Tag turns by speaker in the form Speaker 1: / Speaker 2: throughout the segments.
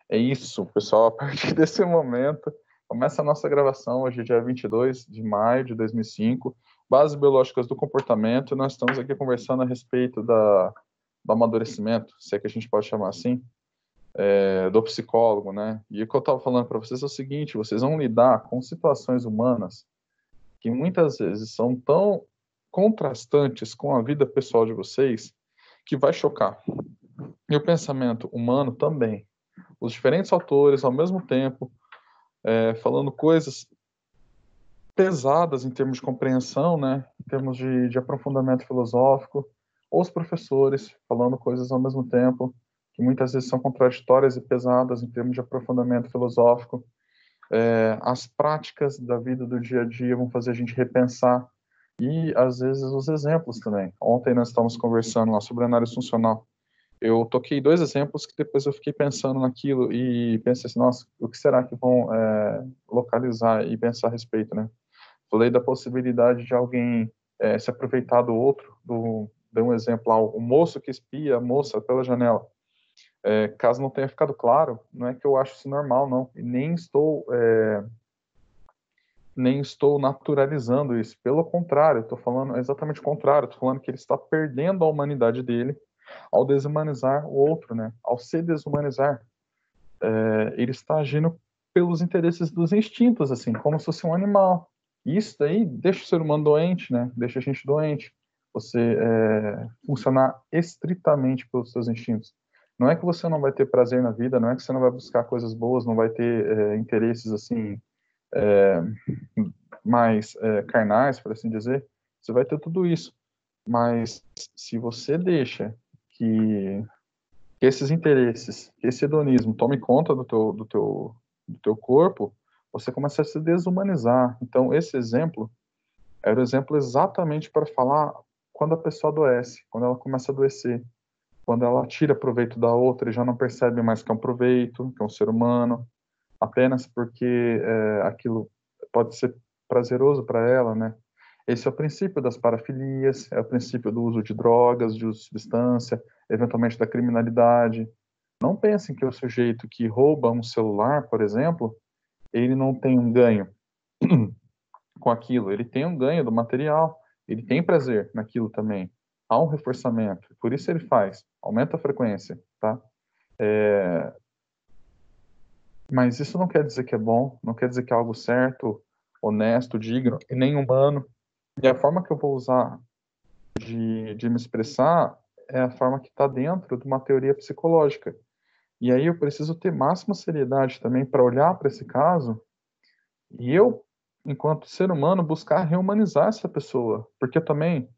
Speaker 1: É isso, pessoal. A partir desse momento, começa a nossa gravação. Hoje é dia 22 de maio de 2005. Bases biológicas do comportamento. Nós estamos aqui conversando a respeito do amadurecimento, se é que a gente pode chamar assim, do psicólogo, né? E o que eu estava falando para vocês é o seguinte: vocês vão lidar com situações humanas que muitas vezes são tão contrastantes com a vida pessoal de vocês que vai chocar. E o pensamento humano também. Os diferentes autores, ao mesmo tempo, falando coisas pesadas em termos de compreensão, né? Em termos de aprofundamento filosófico, ou os professores falando coisas ao mesmo tempo, que muitas vezes são contraditórias e pesadas em termos de aprofundamento filosófico. As práticas da vida do dia a dia vão fazer a gente repensar, e às vezes os exemplos também. Ontem nós estávamos conversando lá sobre análise funcional. Eu toquei dois exemplos que depois eu fiquei pensando naquilo e pensei assim, nossa, o que será que vão localizar e pensar a respeito, né? Falei da possibilidade de alguém se aproveitar do outro, dei um exemplo lá, o moço que espia a moça pela janela. Caso não tenha ficado claro, não é que eu acho isso normal, não, e nem estou naturalizando isso, pelo contrário, estou falando exatamente o contrário, estou falando que ele está perdendo a humanidade dele ao desumanizar o outro, né? Ao se desumanizar, ele está agindo pelos interesses dos instintos, assim, como se fosse um animal. E isso daí deixa o ser humano doente, né? Deixa a gente doente. Você funcionar estritamente pelos seus instintos. Não é que você não vai ter prazer na vida, não é que você não vai buscar coisas boas, não vai ter interesses assim mais carnais, por assim dizer. Você vai ter tudo isso. Mas se você deixa que esses interesses, que esse hedonismo tome conta do teu corpo, você começa a se desumanizar. Então, esse exemplo era o exemplo exatamente para falar quando a pessoa adoece, quando ela começa a adoecer, quando ela tira proveito da outra e já não percebe mais que é um proveito, que é um ser humano, apenas porque aquilo pode ser prazeroso para ela, né? Esse é o princípio das parafilias, é o princípio do uso de drogas, de uso de substância, eventualmente da criminalidade. Não pensem que o sujeito que rouba um celular, por exemplo, ele não tem um ganho com aquilo, ele tem um ganho do material, ele tem prazer naquilo também. Há um reforçamento, por isso ele faz, aumenta a frequência, tá? Mas isso não quer dizer que é bom, não quer dizer que é algo certo, honesto, digno e nem humano. E a forma que eu vou usar de me expressar é a forma que está dentro de uma teoria psicológica. E aí eu preciso ter máxima seriedade também para olhar para esse caso e eu, enquanto ser humano, buscar rehumanizar essa pessoa. Porque também,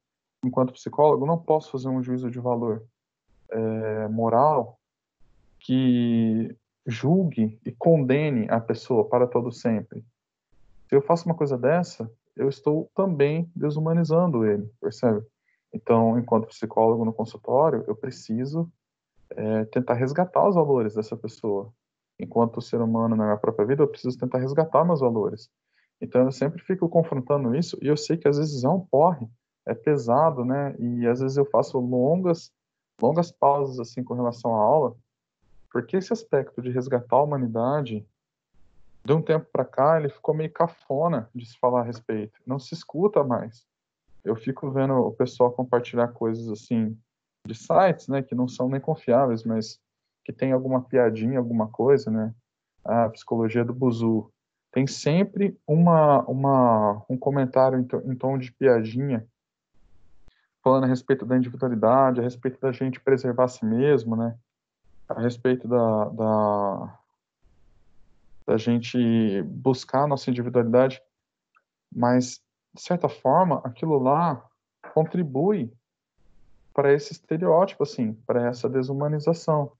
Speaker 1: enquanto psicólogo, não posso fazer um juízo de valor moral que julgue e condene a pessoa para todo sempre. Se eu faço uma coisa dessa, eu estou também desumanizando ele, percebe? Então, enquanto psicólogo no consultório, eu preciso tentar resgatar os valores dessa pessoa. Enquanto ser humano na minha própria vida, eu preciso tentar resgatar meus valores. Então, eu sempre fico confrontando isso e eu sei que às vezes é um porre, é pesado, né? E às vezes eu faço longas pausas assim com relação à aula, porque esse aspecto de resgatar a humanidade, de um tempo para cá, ele ficou meio cafona de se falar a respeito. Não se escuta mais. Eu fico vendo o pessoal compartilhar coisas assim de sites, né, que não são nem confiáveis, mas que tem alguma piadinha, alguma coisa, né? A psicologia do Buzu. Tem sempre um comentário em tom de piadinha, falando a respeito da individualidade, a respeito da gente preservar a si mesmo, né? A respeito da gente buscar a nossa individualidade, mas, de certa forma, aquilo lá contribui para esse estereótipo, assim, para essa desumanização.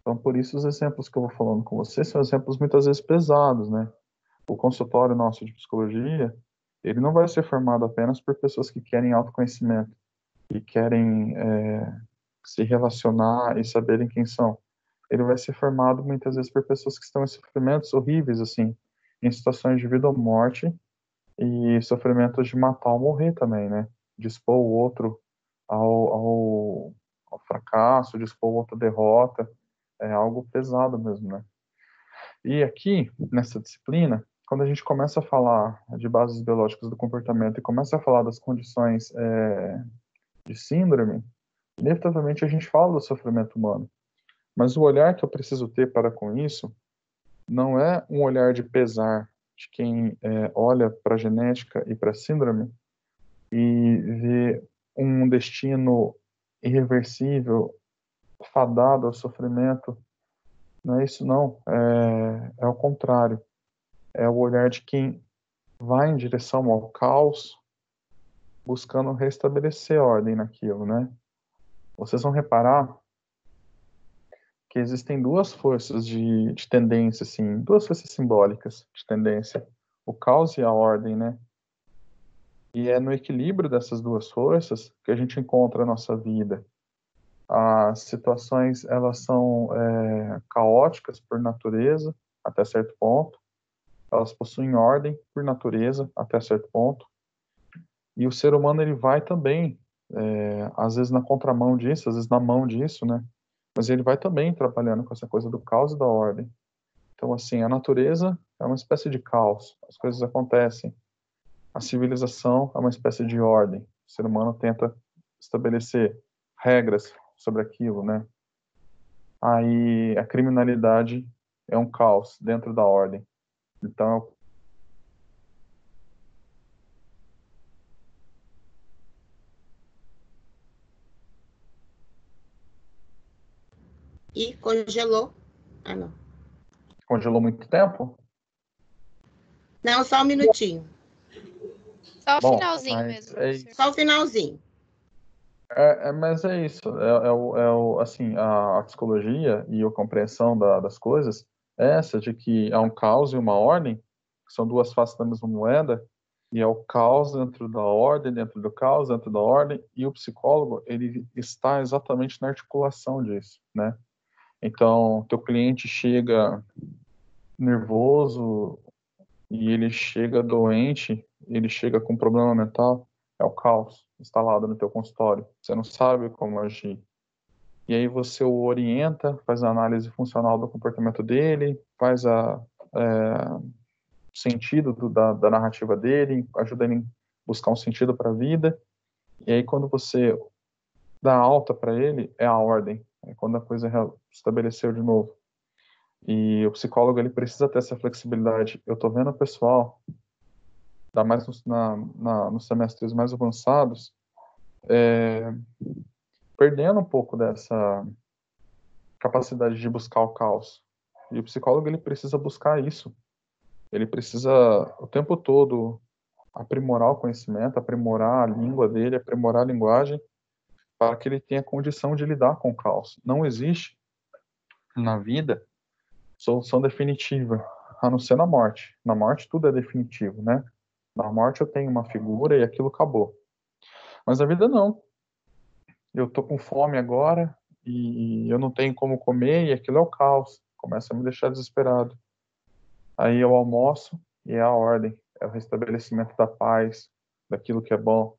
Speaker 1: Então, por isso, os exemplos que eu vou falando com você são exemplos muitas vezes pesados, né? O consultório nosso de psicologia, ele não vai ser formado apenas por pessoas que querem autoconhecimento e querem se relacionar e saberem quem são. Ele vai ser formado muitas vezes por pessoas que estão em sofrimentos horríveis, assim, em situações de vida ou morte e sofrimentos de matar ou morrer também, né? De expor o outro ao fracasso, de expor o outro à derrota. é algo pesado mesmo, né? E aqui, nessa disciplina, quando a gente começa a falar de bases biológicas do comportamento e começa a falar das condições de síndrome, inevitavelmente a gente fala do sofrimento humano. Mas o olhar que eu preciso ter para com isso não é um olhar de pesar de quem olha para a genética e para a síndrome e vê um destino irreversível, fadado ao sofrimento. Não é isso, não. É o contrário. É o olhar de quem vai em direção ao caos, buscando restabelecer ordem naquilo, né? Vocês vão reparar que existem duas forças de tendência, assim, duas forças simbólicas de tendência, o caos e a ordem, né? E é no equilíbrio dessas duas forças que a gente encontra a nossa vida. As situações, elas são caóticas por natureza, até certo ponto. Elas possuem ordem por natureza, até certo ponto. E o ser humano, ele vai também, às vezes na contramão disso, às vezes na mão disso, né? Mas ele vai também trabalhando com essa coisa do caos e da ordem. Então, assim, a natureza é uma espécie de caos, as coisas acontecem. A civilização é uma espécie de ordem. O ser humano tenta estabelecer regras sobre aquilo, né? Aí a criminalidade é um caos dentro da ordem. Então,
Speaker 2: E congelou. Ah, não.
Speaker 1: congelou muito tempo?
Speaker 2: Não, só um minutinho.
Speaker 3: Só o
Speaker 1: Bom,
Speaker 3: finalzinho
Speaker 1: mas
Speaker 3: mesmo,
Speaker 1: é
Speaker 3: professor.
Speaker 1: isso.
Speaker 2: Só o finalzinho.
Speaker 1: Mas é isso. Assim, a psicologia e a compreensão das coisas é essa, de que há um caos e uma ordem, que são duas faces da mesma moeda, e é o caos dentro da ordem, dentro do caos, dentro da ordem, e o psicólogo, ele está exatamente na articulação disso, né? Então, teu cliente chega nervoso e ele chega doente, ele chega com problema mental, é o caos instalado no teu consultório. Você não sabe como agir. E aí você o orienta, faz a análise funcional do comportamento dele, faz sentido da narrativa dele, ajuda ele a buscar um sentido para a vida. E aí quando você dá alta para ele, é a ordem. É quando a coisa estabeleceu de novo. E o psicólogo, ele precisa ter essa flexibilidade. Eu tô vendo o pessoal, ainda mais nos semestres mais avançados, perdendo um pouco dessa capacidade de buscar o caos. E o psicólogo, ele precisa buscar isso. Ele precisa, o tempo todo, aprimorar o conhecimento, aprimorar a língua dele, aprimorar a linguagem, para que ele tenha condição de lidar com o caos. Não existe, na vida, solução definitiva, a não ser na morte. Na morte, tudo é definitivo, né? Na morte, eu tenho uma figura e aquilo acabou. Mas na vida, não. Eu tô com fome agora e eu não tenho como comer e aquilo é o caos. Começa a me deixar desesperado. Aí eu almoço e é a ordem, é o restabelecimento da paz, daquilo que é bom.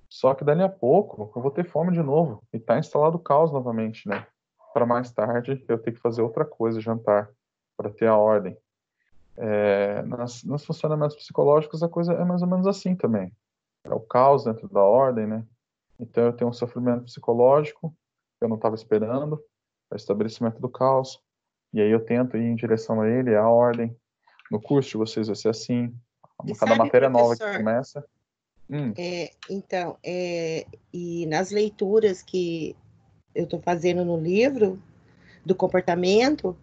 Speaker 1: Só que dali a pouco eu vou ter fome de novo e tá instalado o caos novamente, né? Para mais tarde eu ter que fazer outra coisa, jantar, para ter a ordem. Nos funcionamentos psicológicos a coisa é mais ou menos assim também. É o caos dentro da ordem, né? Então eu tenho um sofrimento psicológico que eu não estava esperando, é o estabelecimento do caos, e aí eu tento ir em direção a ele, é a ordem. No curso de vocês vai ser assim,
Speaker 2: E
Speaker 1: cada
Speaker 2: sabe,
Speaker 1: matéria nova que
Speaker 2: professor,
Speaker 1: começa.
Speaker 2: então, e nas leituras que eu estou fazendo no livro do comportamento,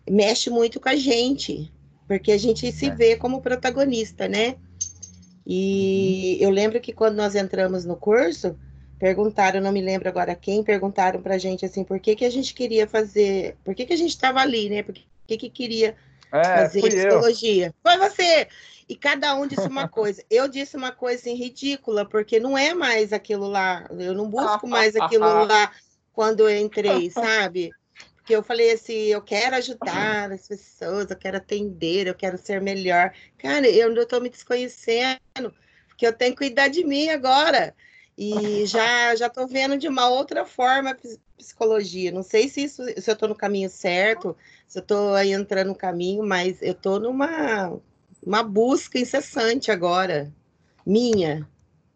Speaker 2: mexe muito com a gente, porque a gente se vê como protagonista, né? E eu lembro que quando nós entramos no curso, perguntaram, não me lembro agora quem, perguntaram pra gente assim, por que que a gente queria fazer, por que que a gente estava ali, né? Por que queria fazer
Speaker 1: Fui eu.
Speaker 2: psicologia? Foi você! E cada um disse uma coisa. Eu disse uma coisa assim, ridícula, porque não é mais aquilo lá. Eu não busco mais aquilo lá quando eu entrei, sabe? Porque eu falei assim, eu quero ajudar as pessoas, eu quero atender, eu quero ser melhor. Cara, eu estou me desconhecendo, porque eu tenho que cuidar de mim agora. E já tô vendo de uma outra forma a psicologia. Não sei se eu tô no caminho certo, se eu tô aí entrando no caminho, mas eu tô numa uma busca incessante agora, minha.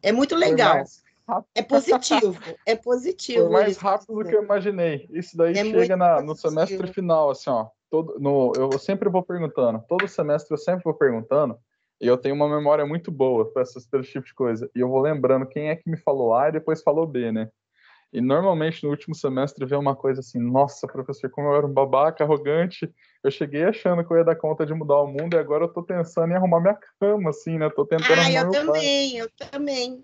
Speaker 2: É muito
Speaker 1: Foi
Speaker 2: legal.
Speaker 1: mais rápido,
Speaker 2: É
Speaker 1: foi
Speaker 2: positivo
Speaker 1: mais
Speaker 2: isso.
Speaker 1: rápido do que eu imaginei. Isso daí
Speaker 2: É
Speaker 1: chega
Speaker 2: muito
Speaker 1: no semestre
Speaker 2: positivo.
Speaker 1: final, assim, ó. Eu sempre vou perguntando. Todo semestre eu sempre vou perguntando. E eu tenho uma memória muito boa para esse tipo de coisa. E eu vou lembrando quem é que me falou A e depois falou B, né? E normalmente no último semestre vem uma coisa assim, nossa, professor, como eu era um babaca, arrogante, eu cheguei achando que eu ia dar conta de mudar o mundo e agora eu tô pensando em arrumar minha cama, assim, né? Tô tentando
Speaker 2: Ah,
Speaker 1: arrumar meu quarto.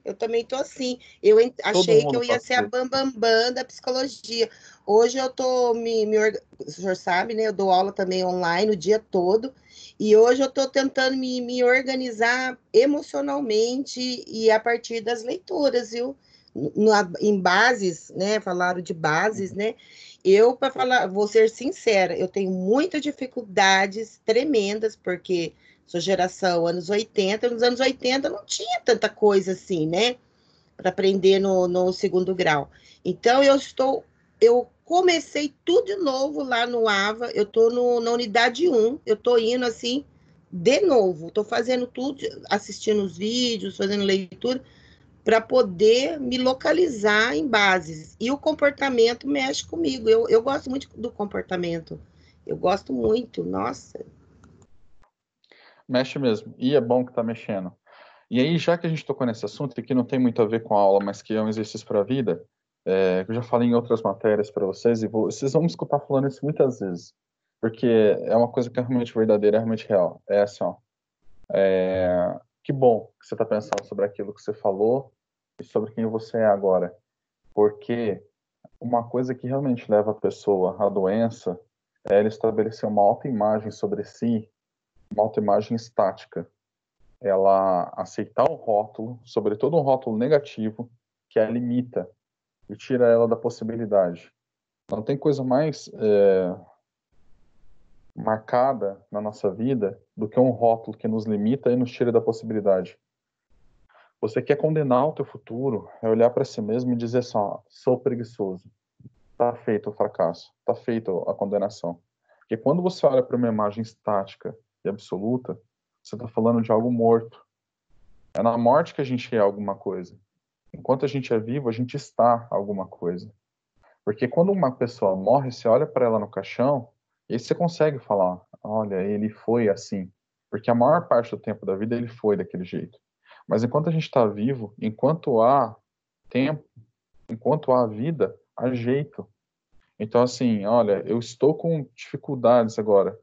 Speaker 2: eu também tô assim.
Speaker 1: Todo
Speaker 2: Achei que
Speaker 1: mundo
Speaker 2: eu ia
Speaker 1: passa
Speaker 2: ser a
Speaker 1: por isso.
Speaker 2: bambambam da psicologia. Hoje eu tô o senhor sabe, né? Eu dou aula também online o dia todo. E hoje eu tô tentando me organizar emocionalmente e a partir das leituras, viu? Em bases, né? Falaram de bases,
Speaker 1: Uhum.
Speaker 2: né? Eu, para falar, vou ser sincera, eu tenho muitas dificuldades tremendas, porque sou geração anos 80. Nos anos 80 não tinha tanta coisa assim, né? Para aprender no segundo grau. Então eu comecei tudo de novo lá no AVA, eu estou na unidade 1, eu estou indo assim, de novo, estou fazendo tudo, assistindo os vídeos, fazendo leitura, para poder me localizar em bases. E o comportamento mexe comigo, eu gosto muito do comportamento, eu gosto muito, nossa.
Speaker 1: Mexe mesmo. E é bom que tá mexendo. E aí, já que a gente tocou nesse assunto, que não tem muito a ver com a aula, mas que é um exercício para a vida, eu já falei em outras matérias para vocês, e vocês vão me escutar falando isso muitas vezes, porque é uma coisa que é realmente verdadeira, é realmente real. É assim, ó, que bom que você está pensando sobre aquilo que você falou e sobre quem você é agora, porque uma coisa que realmente leva a pessoa à doença é ela estabelecer uma autoimagem sobre si, uma autoimagem estática, ela aceitar um rótulo, sobretudo um rótulo negativo, que a limita e tira ela da possibilidade. Não tem coisa mais marcada na nossa vida do que um rótulo que nos limita e nos tira da possibilidade. Você quer condenar o teu futuro, é olhar para si mesmo e dizer só, sou preguiçoso. Tá feito o fracasso, tá feito a condenação. Porque quando você olha para uma imagem estática e absoluta, você está falando de algo morto. É na morte que a gente é alguma coisa. Enquanto a gente é vivo, a gente está alguma coisa. Porque quando uma pessoa morre, você olha para ela no caixão e aí você consegue falar: olha, ele foi assim. Porque a maior parte do tempo da vida ele foi daquele jeito. Mas enquanto a gente está vivo, enquanto há tempo, enquanto há vida, há jeito. Então, assim, olha, eu estou com dificuldades agora.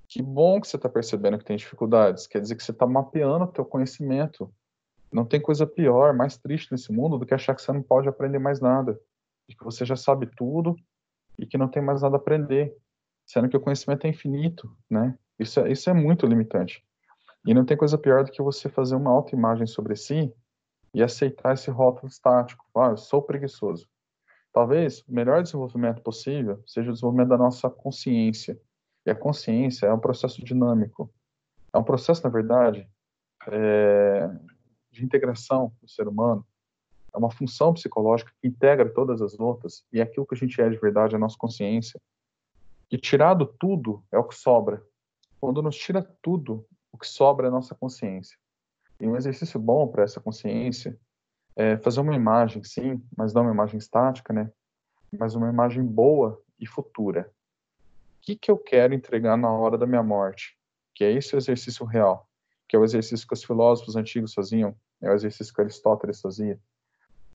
Speaker 1: Que bom que você está percebendo que tem dificuldades. Quer dizer que você está mapeando o teu conhecimento. Não tem coisa pior, mais triste nesse mundo do que achar que você não pode aprender mais nada. E que você já sabe tudo e que não tem mais nada a aprender. Sendo que o conhecimento é infinito, né? Isso é muito limitante. E não tem coisa pior do que você fazer uma autoimagem sobre si e aceitar esse rótulo estático. Ah, eu sou preguiçoso. Talvez o melhor desenvolvimento possível seja o desenvolvimento da nossa consciência. E a consciência é um processo dinâmico. É um processo, na verdade, de integração do ser humano. É uma função psicológica que integra todas as outras e é aquilo que a gente é de verdade, a nossa consciência. E tirado tudo é o que sobra. Quando nos tira tudo, o que sobra é a nossa consciência. E um exercício bom para essa consciência é fazer uma imagem, sim, mas não uma imagem estática, né? Mas uma imagem boa e futura. O que eu quero entregar na hora da minha morte? Que é esse o exercício real, que é o exercício que os filósofos antigos faziam, é o exercício que Aristóteles fazia,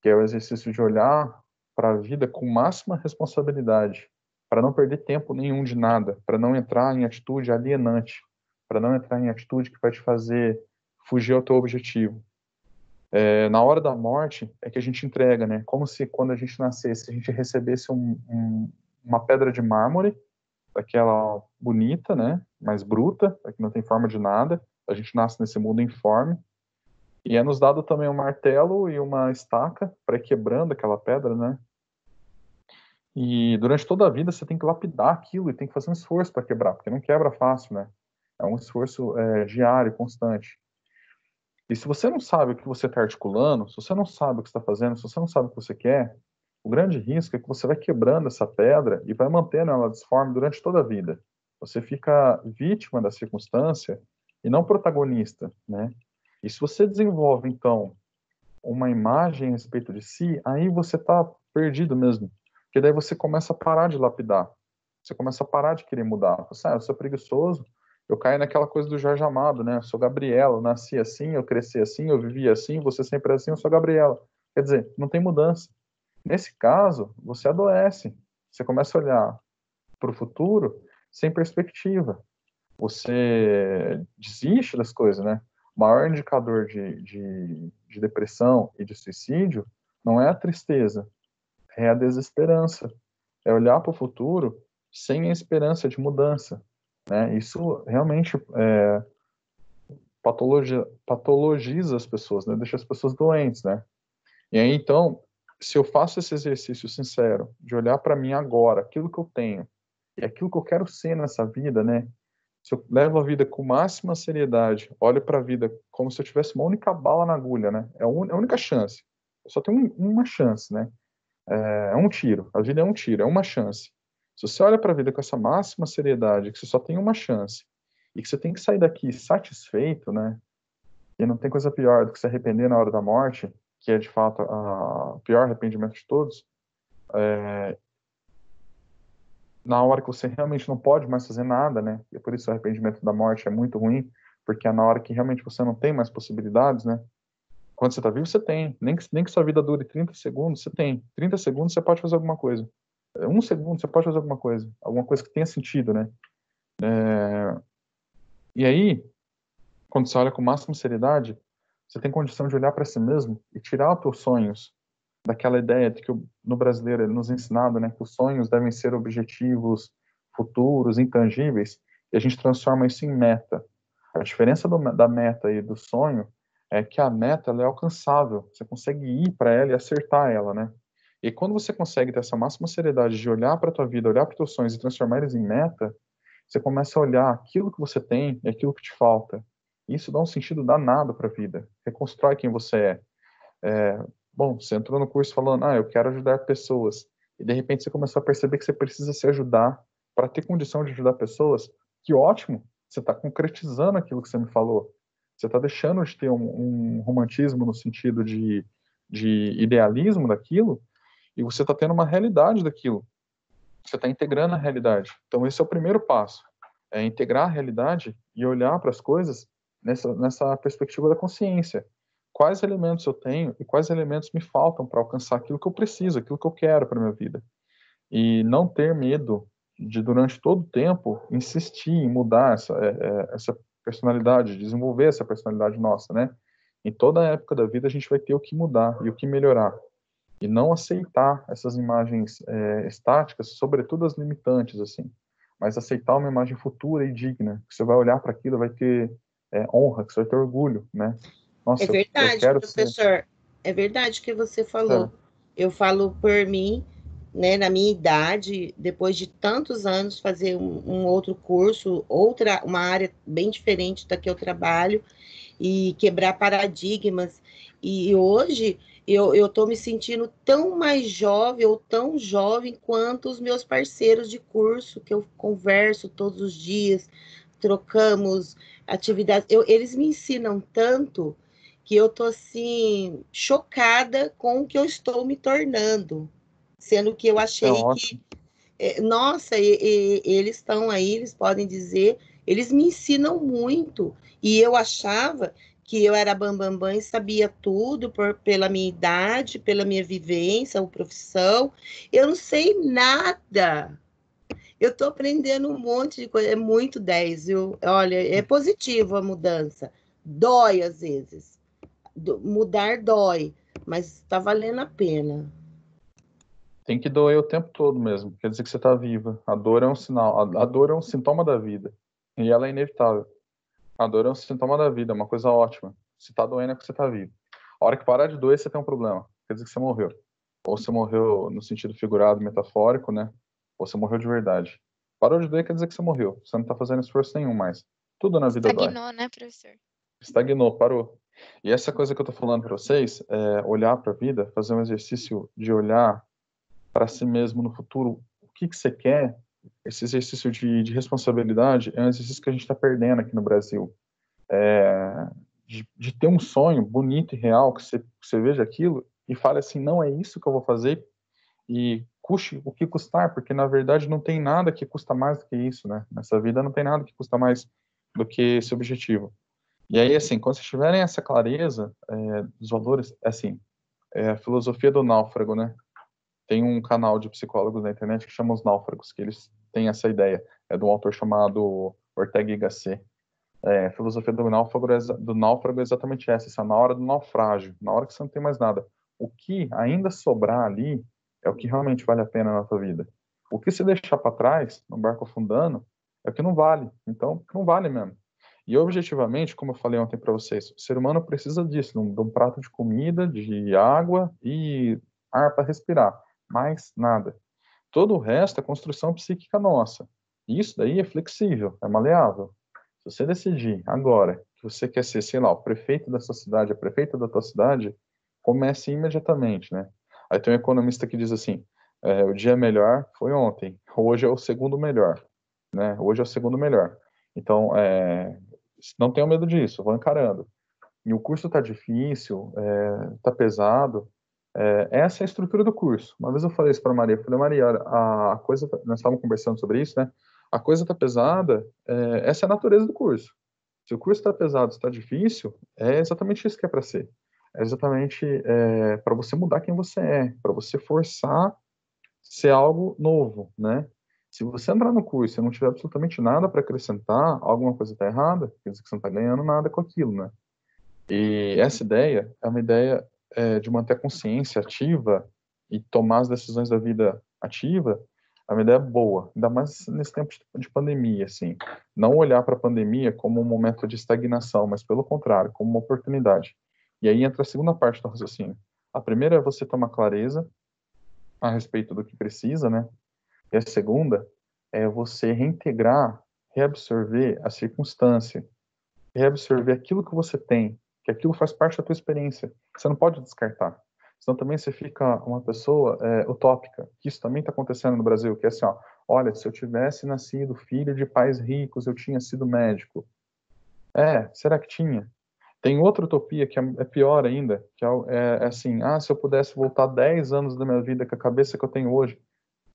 Speaker 1: que é o exercício de olhar para a vida com máxima responsabilidade, para não perder tempo nenhum de nada, para não entrar em atitude alienante, para não entrar em atitude que vai te fazer fugir ao teu objetivo. Na hora da morte é que a gente entrega, né? Como se quando a gente nascesse, a gente recebesse uma pedra de mármore, daquela bonita, né? Mais bruta, que não tem forma de nada. A gente nasce nesse mundo informe. E é nos dado também um martelo e uma estaca para ir quebrando aquela pedra, né? E durante toda a vida você tem que lapidar aquilo e tem que fazer um esforço para quebrar, porque não quebra fácil, né? É um esforço diário, constante. E se você não sabe o que você está articulando, se você não sabe o que você está fazendo, se você não sabe o que você quer, o grande risco é que você vai quebrando essa pedra e vai mantendo ela disforme durante toda a vida. Você fica vítima da circunstância e não protagonista, né? E se você desenvolve, então, uma imagem a respeito de si, aí você está perdido mesmo. Porque daí você começa a parar de lapidar. Você começa a parar de querer mudar. Você, eu sou preguiçoso, eu caio naquela coisa do Jorge Amado, né? Eu sou Gabriela, eu nasci assim, eu cresci assim, eu vivi assim, você sempre é assim, eu sou Gabriela. Quer dizer, não tem mudança. Nesse caso, você adoece. Você começa a olhar para o futuro sem perspectiva. Você desiste das coisas, né? O maior indicador de depressão e de suicídio não é a tristeza, é a desesperança. É olhar para o futuro sem a esperança de mudança, né? Isso realmente patologiza as pessoas, né? Deixa as pessoas doentes, né? E aí, então, se eu faço esse exercício sincero de olhar para mim agora, aquilo que eu tenho, e aquilo que eu quero ser nessa vida, né? Se eu levo a vida com máxima seriedade, olho para a vida como se eu tivesse uma única bala na agulha, né? É a única chance. Eu só tenho uma chance, né? É um tiro. A vida é um tiro, é uma chance. Se você olha para a vida com essa máxima seriedade, que você só tem uma chance, e que você tem que sair daqui satisfeito, né? E não tem coisa pior do que se arrepender na hora da morte, que é de fato o pior arrependimento de todos, na hora que você realmente não pode mais fazer nada, né? E por isso o arrependimento da morte é muito ruim, porque é na hora que realmente você não tem mais possibilidades, né? Quando você está vivo, você tem. Nem que sua vida dure 30 segundos, você tem. 30 segundos você pode fazer alguma coisa. Um segundo você pode fazer alguma coisa. Alguma coisa que tenha sentido, né? E aí, quando você olha com máxima seriedade, você tem condição de olhar para si mesmo e tirar os teus sonhos daquela ideia de que no brasileiro é nos ensinado, né, que os sonhos devem ser objetivos futuros, intangíveis, e a gente transforma isso em meta. A diferença da meta e do sonho é que a meta ela é alcançável, você consegue ir para ela e acertar ela, né? E quando você consegue ter essa máxima seriedade de olhar para a tua vida, olhar para os teus sonhos e transformar eles em meta, você começa a olhar aquilo que você tem e aquilo que te falta. E isso dá um sentido danado para a vida, reconstrói quem você é. Bom, você entrou no curso falando, eu quero ajudar pessoas. E de repente você começou a perceber que você precisa se ajudar para ter condição de ajudar pessoas. Que ótimo! Você está concretizando aquilo que você me falou. Você está deixando de ter um romantismo no sentido de idealismo daquilo e você está tendo uma realidade daquilo. Você está integrando a realidade. Então esse é o primeiro passo. É integrar a realidade e olhar para as coisas nessa perspectiva da consciência. Quais elementos eu tenho e quais elementos me faltam para alcançar aquilo que eu preciso, aquilo que eu quero para minha vida. E não ter medo de, durante todo o tempo, insistir em mudar essa personalidade, desenvolver essa personalidade nossa, né? Em toda a época da vida, a gente vai ter o que mudar e o que melhorar. E não aceitar essas imagens estáticas, sobretudo as limitantes, assim. Mas aceitar uma imagem futura e digna, que você vai olhar para aquilo, vai ter honra, que você vai ter orgulho, né?
Speaker 2: É
Speaker 1: Nossa, eu
Speaker 2: verdade,
Speaker 1: quero ser...
Speaker 2: professor. É verdade o que você
Speaker 1: É,
Speaker 2: falou. Eu falo por mim, né, na minha idade, depois de tantos anos fazer um outro curso, uma área bem diferente da que eu trabalho, e quebrar paradigmas. E hoje eu estou me sentindo tão mais jovem ou tão jovem quanto os meus parceiros de curso, que eu converso todos os dias, trocamos atividades. Eles me ensinam tanto que eu estou assim, chocada com o que eu estou me tornando. Sendo que eu
Speaker 1: é
Speaker 2: achei que,
Speaker 1: ótimo.
Speaker 2: nossa, eles estão aí, eles podem dizer, eles me ensinam muito. E eu achava que eu era bambambam bam, bam, e sabia tudo pela minha idade, pela minha vivência, ou profissão. Eu não sei nada. Eu estou aprendendo um monte de coisa. É muito 10, viu? Olha, é positivo a mudança. Dói às vezes. Mudar dói, mas está valendo a pena.
Speaker 1: Tem que doer o tempo todo mesmo. Quer dizer que você está viva. A dor é um sinal. A dor é um sintoma da vida. E ela é inevitável. A dor é um sintoma da vida, é uma coisa ótima. Se está doendo é porque você está vivo. A hora que parar de doer, você tem um problema. Quer dizer que você morreu. Ou você morreu no sentido figurado, metafórico, né? Ou você morreu de verdade. Parou de doer quer dizer que você morreu. Você não está fazendo esforço nenhum mais. Tudo na vida dói.
Speaker 3: Estagnou, né, professor?
Speaker 1: Estagnou, parou. E essa coisa que eu tô falando para vocês, olhar para a vida, fazer um exercício de olhar para si mesmo no futuro, o que que você quer, esse exercício de responsabilidade é um exercício que a gente está perdendo aqui no Brasil. De ter um sonho bonito e real, que você veja aquilo e fale assim, não é isso que eu vou fazer, e custe o que custar, porque na verdade não tem nada que custa mais do que isso, né? Nessa vida não tem nada que custa mais do que esse objetivo. E aí, assim, quando vocês tiverem essa clareza dos valores, assim, é a filosofia do náufrago, né? Tem um canal de psicólogos na internet que chama Os Náufragos, que eles têm essa ideia. É de um autor chamado Ortega y Gasset. A filosofia do náufrago é exatamente essa na hora do naufrágio, na hora que você não tem mais nada. O que ainda sobrar ali é o que realmente vale a pena na tua vida. O que você deixar para trás, no barco afundando, é o que não vale. Então, não vale mesmo. E objetivamente, como eu falei ontem para vocês, o ser humano precisa disso, de um prato de comida, de água e ar para respirar. Mais nada. Todo o resto é construção psíquica nossa. E isso daí é flexível, é maleável. Se você decidir agora que você quer ser, sei lá, o prefeito da sua cidade, a prefeita da tua cidade, comece imediatamente, né? Aí tem um economista que diz assim, o dia melhor foi ontem, hoje é o segundo melhor, né? Hoje é o segundo melhor. Então, não tenham medo disso, vão encarando. E o curso tá difícil, tá pesado, essa é a estrutura do curso. Uma vez eu falei isso para Maria, eu falei, Maria, a coisa, nós estávamos conversando sobre isso, né? A coisa está pesada, essa é a natureza do curso. Se o curso está pesado, está difícil, é exatamente isso que é para ser. É exatamente para você mudar quem você é, para você forçar ser algo novo, né? Se você entrar no curso e não tiver absolutamente nada para acrescentar, alguma coisa está errada, quer dizer que você não está ganhando nada com aquilo, né? E essa ideia é uma ideia de manter a consciência ativa e tomar as decisões da vida ativa, é uma ideia boa, ainda mais nesse tempo de pandemia, assim. Não olhar para a pandemia como um momento de estagnação, mas pelo contrário, como uma oportunidade. E aí entra a segunda parte do raciocínio. A primeira é você tomar clareza a respeito do que precisa, né? E a segunda é você reintegrar, reabsorver a circunstância, reabsorver aquilo que você tem, que aquilo faz parte da tua experiência. Você não pode descartar. Senão também você fica uma pessoa utópica. Que isso também está acontecendo no Brasil, que é assim, ó, olha, se eu tivesse nascido filho de pais ricos, eu tinha sido médico. Será que tinha? Tem outra utopia que é pior ainda, que é assim, se eu pudesse voltar 10 anos da minha vida com a cabeça que eu tenho hoje,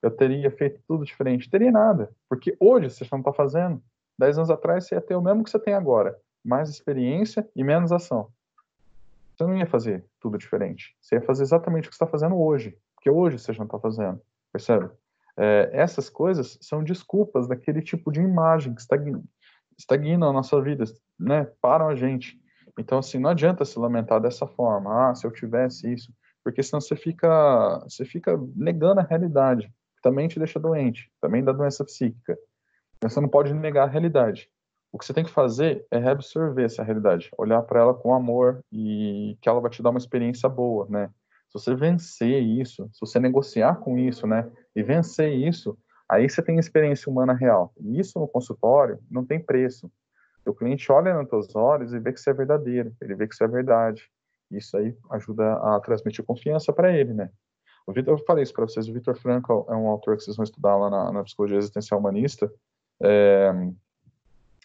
Speaker 1: eu teria feito tudo diferente. Teria nada, porque hoje você já não está fazendo. 10 anos atrás você ia ter o mesmo que você tem agora, mais experiência e menos ação. Você não ia fazer tudo diferente. Você ia fazer exatamente o que você está fazendo hoje, porque hoje você já não está fazendo, percebe? Essas coisas são desculpas daquele tipo de imagem que estagnam a nossa vida, né? Param a gente. Então, assim, não adianta se lamentar dessa forma. Se eu tivesse isso, porque senão você fica negando a realidade, que também te deixa doente, também dá doença psíquica. Mas você não pode negar a realidade. O que você tem que fazer é reabsorver essa realidade, olhar para ela com amor e que ela vai te dar uma experiência boa, né? Se você vencer isso, se você negociar com isso, né, e vencer isso, aí você tem experiência humana real. E isso no consultório não tem preço. O cliente olha nos teus olhos e vê que você é verdadeiro, ele vê que isso é verdade. Isso aí ajuda a transmitir confiança para ele, né? Eu falei isso para vocês, o Viktor Frankl é um autor que vocês vão estudar lá na Psicologia Existencial Humanista, é,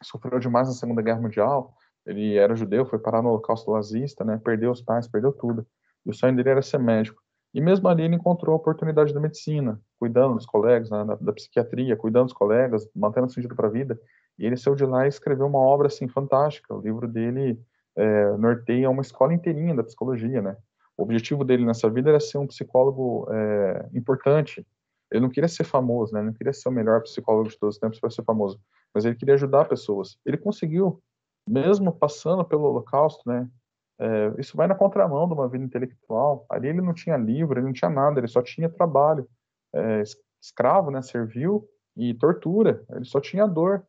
Speaker 1: sofreu demais na Segunda Guerra Mundial, ele era judeu, foi parar no Holocausto nazista, né, perdeu os pais, perdeu tudo, e o sonho dele era ser médico. E mesmo ali ele encontrou a oportunidade da medicina, cuidando dos colegas, né, da psiquiatria, cuidando dos colegas, mantendo sentido para a vida, e ele saiu de lá e escreveu uma obra, assim, fantástica. O livro dele norteia uma escola inteirinha da psicologia, né. O objetivo dele nessa vida era ser um psicólogo importante. Ele não queria ser famoso, né, ele não queria ser o melhor psicólogo de todos os tempos para ser famoso, mas ele queria ajudar pessoas. Ele conseguiu, mesmo passando pelo Holocausto, né? Isso vai na contramão de uma vida intelectual. Ali ele não tinha livro, ele não tinha nada, ele só tinha trabalho. Escravo, né? Serviu e tortura, ele só tinha dor.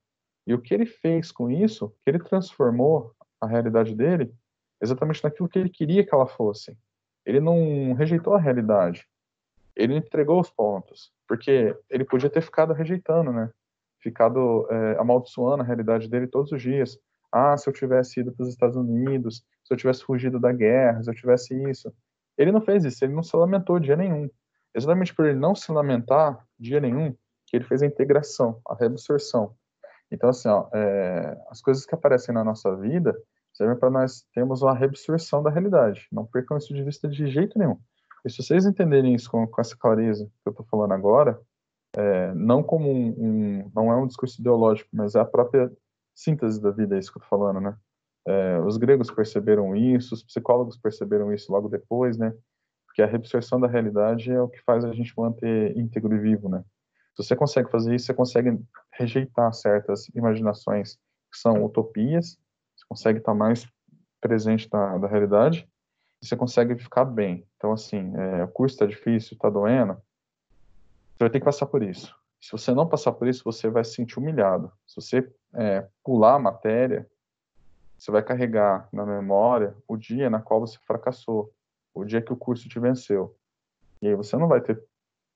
Speaker 1: E o que ele fez com isso, que ele transformou a realidade dele exatamente naquilo que ele queria que ela fosse. Ele não rejeitou a realidade, ele entregou os pontos, porque ele podia ter ficado rejeitando, né? Ficado amaldiçoando a realidade dele todos os dias. Ah, se eu tivesse ido para os Estados Unidos, se eu tivesse fugido da guerra, se eu tivesse isso. Ele não fez isso, ele não se lamentou dia nenhum. Exatamente por ele não se lamentar dia nenhum, que ele fez a integração, a reabsorção. Então, assim, ó, as coisas que aparecem na nossa vida servem para nós termos uma reabsorção da realidade. Não percam isso de vista de jeito nenhum. E se vocês entenderem isso com essa clareza que eu estou falando agora, não como não é um discurso ideológico, mas é a própria síntese da vida, é isso que eu estou falando, né? Os gregos perceberam isso, os psicólogos perceberam isso logo depois, né? Que a reabsorção da realidade é o que faz a gente manter íntegro e vivo, né? Se você consegue fazer isso, você consegue rejeitar certas imaginações que são utopias, você consegue estar mais presente da realidade, e você consegue ficar bem. Então, assim, o curso está difícil, está doendo, você vai ter que passar por isso. Se você não passar por isso, você vai se sentir humilhado. Se você pular a matéria, você vai carregar na memória o dia na qual você fracassou, o dia que o curso te venceu. E aí você não vai ter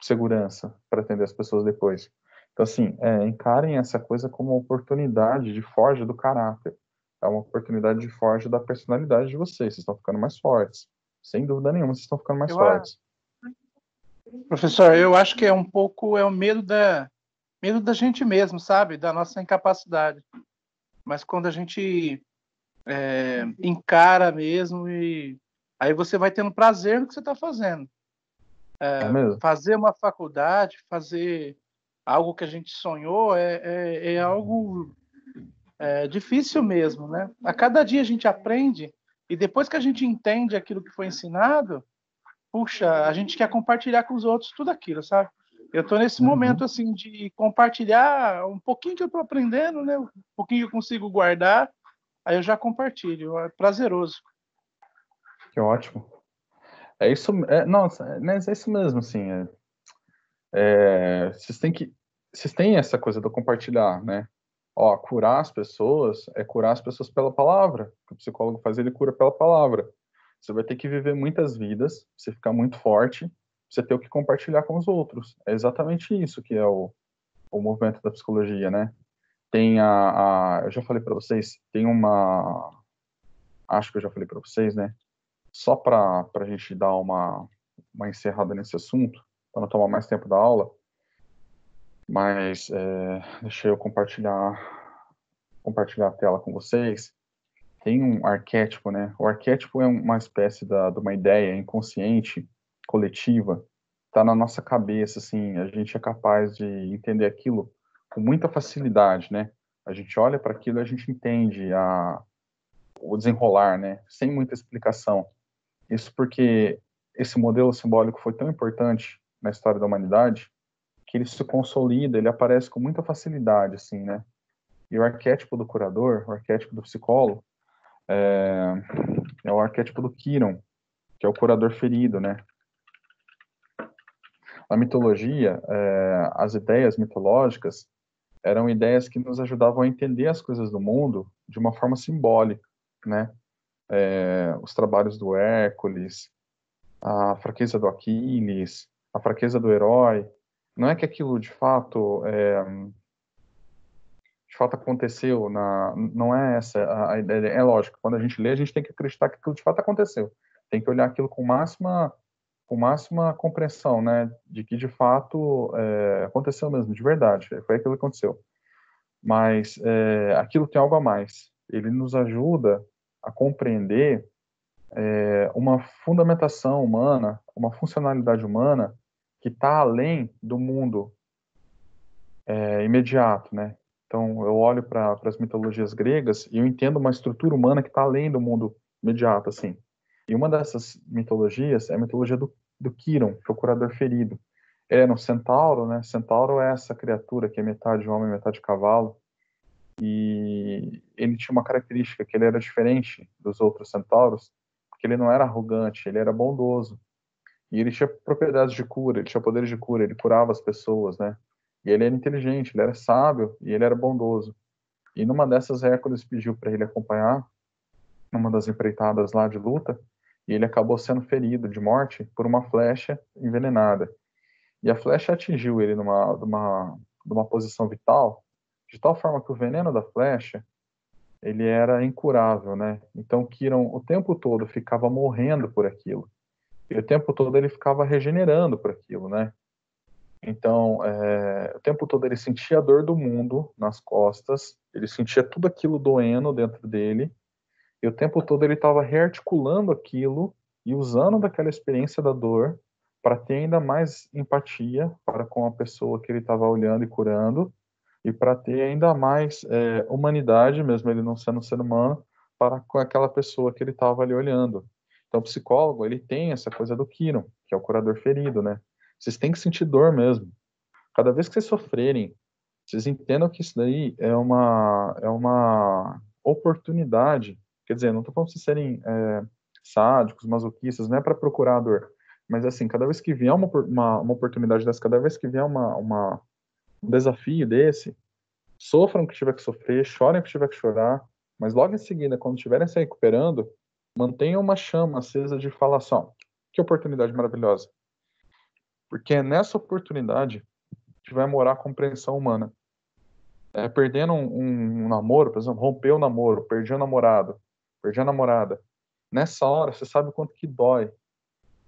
Speaker 1: segurança para atender as pessoas depois. Então, assim, encarem essa coisa como uma oportunidade de forja do caráter. É uma oportunidade de forja da personalidade de vocês. Vocês estão ficando mais fortes. Sem dúvida nenhuma, vocês estão ficando mais fortes.
Speaker 4: Professor, eu acho que é um pouco o medo da gente mesmo, sabe? Da nossa incapacidade. Mas quando a gente encara mesmo, e aí você vai tendo prazer no que você está fazendo.
Speaker 1: É mesmo?
Speaker 4: Fazer uma faculdade, fazer algo que a gente sonhou é algo difícil mesmo, né? A cada dia a gente aprende, e depois que a gente entende aquilo que foi ensinado, puxa, a gente quer compartilhar com os outros tudo aquilo, sabe? Eu estou nesse momento, assim, de compartilhar um pouquinho que eu estou aprendendo, né? Um pouquinho que eu consigo guardar, aí eu já compartilho. É prazeroso.
Speaker 1: Que ótimo. É isso, mas é isso mesmo, assim. Vocês têm essa coisa do compartilhar, né? Ó, curar as pessoas é curar as pessoas pela palavra. O que o psicólogo faz, ele cura pela palavra. Você vai ter que viver muitas vidas, você ficar muito forte, você ter o que compartilhar com os outros. É exatamente isso que é o movimento da psicologia, né? Tem eu já falei para vocês, acho que eu já falei para vocês, né? Só para a gente dar uma encerrada nesse assunto, para não tomar mais tempo da aula, mas deixa eu compartilhar a tela com vocês. Tem um arquétipo, né? O arquétipo é uma espécie de uma ideia inconsciente, coletiva, está na nossa cabeça, assim, a gente é capaz de entender aquilo com muita facilidade, né? A gente olha para aquilo e a gente entende o desenrolar, né? Sem muita explicação. Isso porque esse modelo simbólico foi tão importante na história da humanidade que ele se consolida, ele aparece com muita facilidade, assim, né? E o arquétipo do curador, o arquétipo do psicólogo, é o arquétipo do Chiron, que é o curador ferido, né? Na mitologia, as ideias mitológicas eram ideias que nos ajudavam a entender as coisas do mundo de uma forma simbólica, né? Os trabalhos do Hércules, a fraqueza do Aquiles, a fraqueza do herói. Não é que aquilo de fato aconteceu, não é essa a ideia. É lógico, quando a gente lê, a gente tem que acreditar que aquilo de fato aconteceu. Tem que olhar aquilo com máxima compreensão, né, de que de fato aconteceu mesmo, de verdade, foi aquilo que aconteceu. Mas aquilo tem algo a mais. Ele nos ajuda a compreender uma fundamentação humana, uma funcionalidade humana que está além do mundo imediato, né? Então, eu olho para as mitologias gregas e eu entendo uma estrutura humana que está além do mundo imediato, assim. E uma dessas mitologias é a mitologia do Quiron, que é o curador ferido. Ele era um centauro, né? Centauro é essa criatura que é metade homem, metade cavalo. E ele tinha uma característica, que ele era diferente dos outros centauros, porque ele não era arrogante, ele era bondoso. E ele tinha propriedades de cura, ele tinha poderes de cura, ele curava as pessoas, né? E ele era inteligente, ele era sábio e ele era bondoso. E numa dessas, Hércules pediu para ele acompanhar numa das empreitadas lá de luta, e ele acabou sendo ferido de morte por uma flecha envenenada. E a flecha atingiu ele numa posição vital, de tal forma que o veneno da flecha ele era incurável, né? Então Kiron o tempo todo ficava morrendo por aquilo. E o tempo todo ele ficava regenerando por aquilo, né? Então, o tempo todo ele sentia a dor do mundo nas costas, ele sentia tudo aquilo doendo dentro dele, e o tempo todo ele estava rearticulando aquilo e usando daquela experiência da dor para ter ainda mais empatia para com a pessoa que ele estava olhando e curando, e para ter ainda mais humanidade, mesmo ele não sendo um ser humano, para com aquela pessoa que ele estava ali olhando. Então, o psicólogo, ele tem essa coisa do Kiron, que é o curador ferido, né? Vocês têm que sentir dor mesmo. Cada vez que vocês sofrerem, vocês entendam que isso daí é uma oportunidade. Quer dizer, não estou falando de vocês serem sádicos, masoquistas, não é para procurar a dor. Mas, assim, cada vez que vier uma oportunidade dessa, cada vez que vier um desafio desse, sofram o que tiver que sofrer, chorem o que tiver que chorar, mas logo em seguida, quando estiverem se recuperando, mantenham uma chama acesa de falar só, que oportunidade maravilhosa. Porque é nessa oportunidade que vai morar a compreensão humana. Perdendo um namoro, por exemplo, rompeu o namoro, perdi o namorado, perdi a namorada. Nessa hora, você sabe o quanto que dói.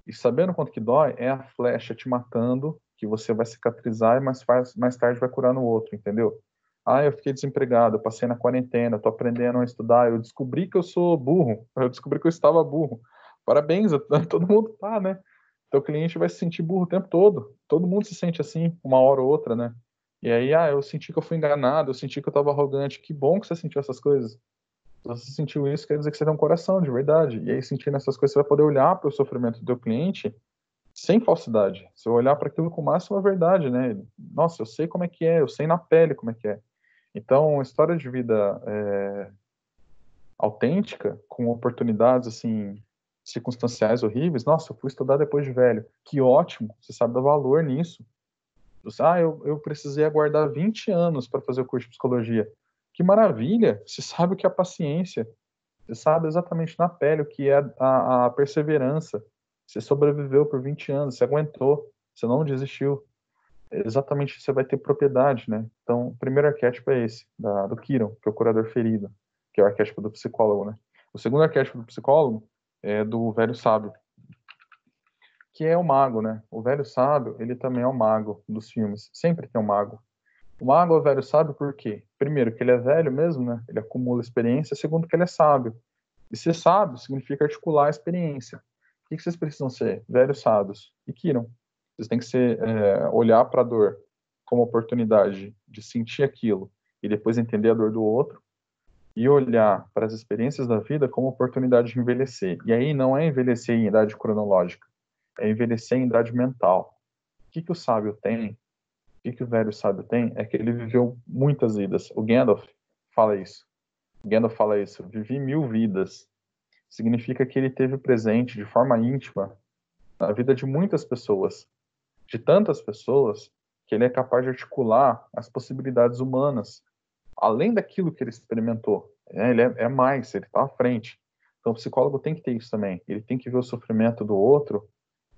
Speaker 1: E sabendo o quanto que dói, é a flecha te matando, que você vai cicatrizar e mais tarde vai curar no outro, entendeu? Ah, eu fiquei desempregado, eu passei na quarentena, eu tô aprendendo a estudar, eu descobri que eu sou burro, eu descobri que eu estava burro. Parabéns, todo mundo tá, né? Teu cliente vai se sentir burro o tempo todo mundo se sente assim, uma hora ou outra, né? E aí, eu senti que eu fui enganado, eu senti que eu estava arrogante. Que bom que você sentiu essas coisas. Se você sentiu isso, quer dizer que você tem um coração de verdade. E aí, sentindo essas coisas, você vai poder olhar para o sofrimento do teu cliente sem falsidade. Você vai olhar para aquilo com máxima verdade, né? Nossa, eu sei como é que é, eu sei na pele como é que é. Então, história de vida autêntica, com oportunidades, assim, circunstanciais horríveis. Nossa, eu fui estudar depois de velho. Que ótimo, você sabe dar valor nisso. Eu precisei aguardar 20 anos para fazer o curso de psicologia. Que maravilha! Você sabe o que é a paciência. Você sabe exatamente na pele o que é a perseverança. Você sobreviveu por 20 anos, você aguentou, você não desistiu. Exatamente, você vai ter propriedade, né? Então, o primeiro arquétipo é esse, do Kiron, que é o curador ferido, que é o arquétipo do psicólogo, né? O segundo arquétipo do psicólogo é do velho sábio, que é o mago, né? O velho sábio, ele também é o mago dos filmes. Sempre tem um mago. O mago é o velho sábio por quê? Primeiro, que ele é velho mesmo, né? Ele acumula experiência. Segundo, que ele é sábio. E ser sábio significa articular a experiência. O que vocês precisam ser? Velhos sábios. E Kiron. Vocês têm que olhar para a dor como oportunidade de sentir aquilo e depois entender a dor do outro e olhar para as experiências da vida como oportunidade de envelhecer. E aí não é envelhecer em idade cronológica, é envelhecer em idade mental. O que o sábio tem? O que o velho sábio tem? É que ele viveu muitas vidas. O Gandalf fala isso. O Gandalf fala isso. Vivi 1000 vidas. Significa que ele teve presente de forma íntima na vida de muitas pessoas, de tantas pessoas, que ele é capaz de articular as possibilidades humanas, além daquilo que ele experimentou. Ele é mais, ele está à frente. Então, o psicólogo tem que ter isso também. Ele tem que ver o sofrimento do outro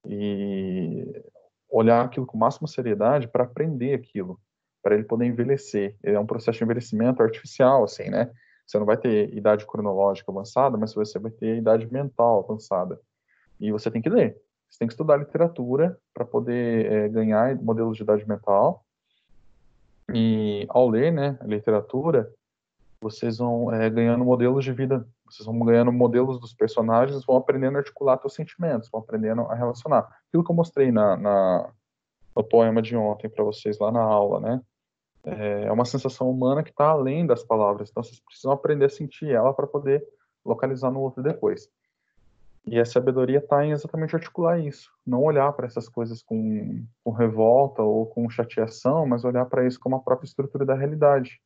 Speaker 1: e olhar aquilo com máxima seriedade para aprender aquilo, para ele poder envelhecer. É um processo de envelhecimento artificial, assim, né? Você não vai ter idade cronológica avançada, mas você vai ter idade mental avançada. E você tem que ler. Você tem que estudar literatura para poder ganhar modelos de idade mental. E ao ler, né, a literatura, vocês vão ganhando modelos de vida, vocês vão ganhando modelos dos personagens, vão aprendendo a articular seus sentimentos, vão aprendendo a relacionar. Aquilo que eu mostrei no poema de ontem para vocês lá na aula, né? É uma sensação humana que está além das palavras, então vocês precisam aprender a sentir ela para poder localizar no outro depois. E a sabedoria está em exatamente articular isso, não olhar para essas coisas com revolta ou com chateação, mas olhar para isso como a própria estrutura da realidade.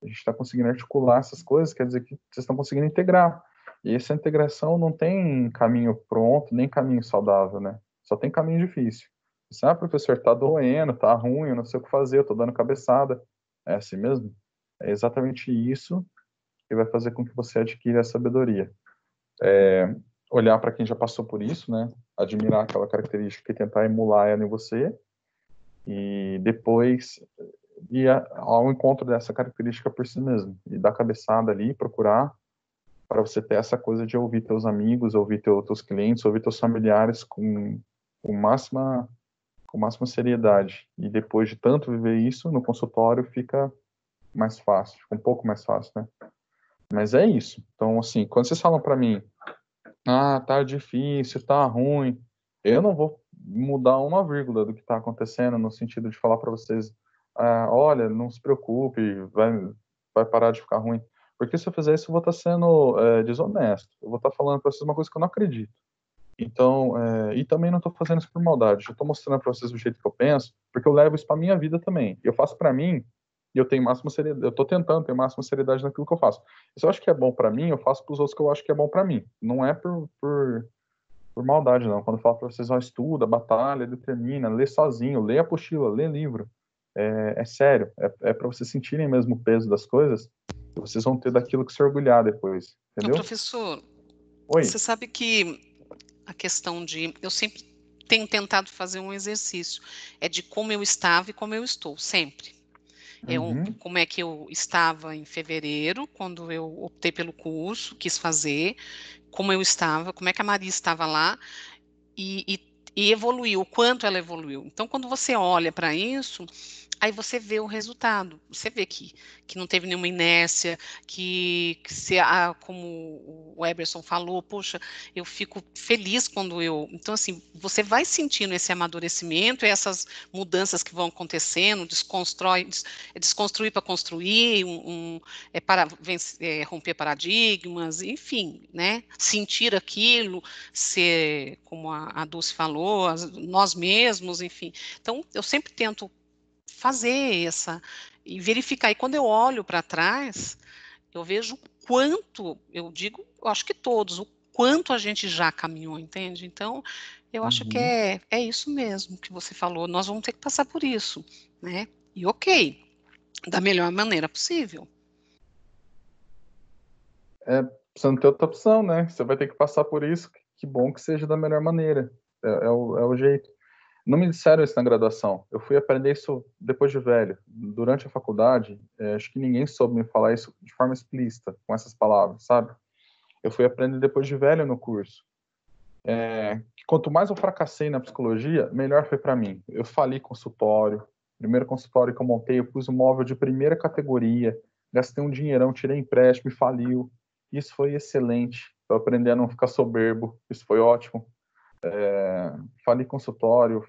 Speaker 1: A gente está conseguindo articular essas coisas, quer dizer que vocês estão conseguindo integrar. E essa integração não tem caminho pronto, nem caminho saudável, né? Só tem caminho difícil. Você, professor, tá doendo, tá ruim, eu não sei o que fazer, eu tô dando cabeçada. É assim mesmo? É exatamente isso que vai fazer com que você adquira a sabedoria. Olhar para quem já passou por isso, né? Admirar aquela característica e tentar emular ela em você. E depois ir ao encontro dessa característica por si mesmo, e dar cabeçada ali, procurar, para você ter essa coisa de ouvir teus amigos, ouvir teus clientes, ouvir teus familiares com máxima seriedade. E depois de tanto viver isso, no consultório fica mais fácil, fica um pouco mais fácil, né? Mas é isso. Então, assim, quando vocês falam para mim, tá difícil, tá ruim, eu não vou mudar uma vírgula do que está acontecendo, no sentido de falar para vocês, olha, não se preocupe, vai parar de ficar ruim. Porque se eu fizer isso, eu vou estar sendo desonesto. Eu vou estar falando para vocês uma coisa que eu não acredito. Então, e também não estou fazendo isso por maldade. Eu estou mostrando para vocês o jeito que eu penso, porque eu levo isso para minha vida também. Eu faço para mim e eu tenho máxima seriedade. Eu estou tentando ter máxima seriedade naquilo que eu faço. Se eu acho que é bom para mim, eu faço para os outros que eu acho que é bom para mim. Não é por maldade, não. Quando eu falo para vocês, estuda, batalha, determina, lê sozinho, lê apostila, lê livro. É sério. É para vocês sentirem mesmo o peso das coisas. E vocês vão ter daquilo que se orgulhar depois. Entendeu?
Speaker 3: Professor,
Speaker 1: Oi.
Speaker 3: você sabe que a questão eu sempre tenho tentado fazer um exercício, de como eu estava e como eu estou, sempre. Como é que eu estava em fevereiro, quando eu optei pelo curso, quis fazer, como eu estava, como é que a Maria estava lá, e evoluiu, o quanto ela evoluiu. Então, quando você olha para isso, aí você vê o resultado, você vê que não teve nenhuma inércia, que como o Eberson falou, poxa, eu fico feliz quando Então, assim, você vai sentindo esse amadurecimento, essas mudanças que vão acontecendo, desconstruir para construir, para romper paradigmas, enfim, né? Sentir aquilo, ser, como a Dulce falou, nós mesmos, enfim. Então, eu sempre tento fazer e verificar. E quando eu olho para trás, eu vejo o quanto, eu acho que todos, o quanto a gente já caminhou, entende? Então, eu acho que é isso mesmo que você falou, nós vamos ter que passar por isso, né? E ok, da melhor maneira possível.
Speaker 1: Você não tem outra opção, né? Você vai ter que passar por isso, que bom que seja da melhor maneira. É o jeito. Não me disseram isso na graduação. Eu fui aprender isso depois de velho. Durante a faculdade, acho que ninguém soube me falar isso de forma explícita, com essas palavras, sabe? Eu fui aprender depois de velho no curso. Que quanto mais eu fracassei na psicologia, melhor foi para mim. Eu falei consultório. Primeiro consultório que eu montei, eu pus um móvel de primeira categoria, gastei um dinheirão, tirei empréstimo e faliu. Isso foi excelente. Eu aprendi a não ficar soberbo. Isso foi ótimo. Falei consultório.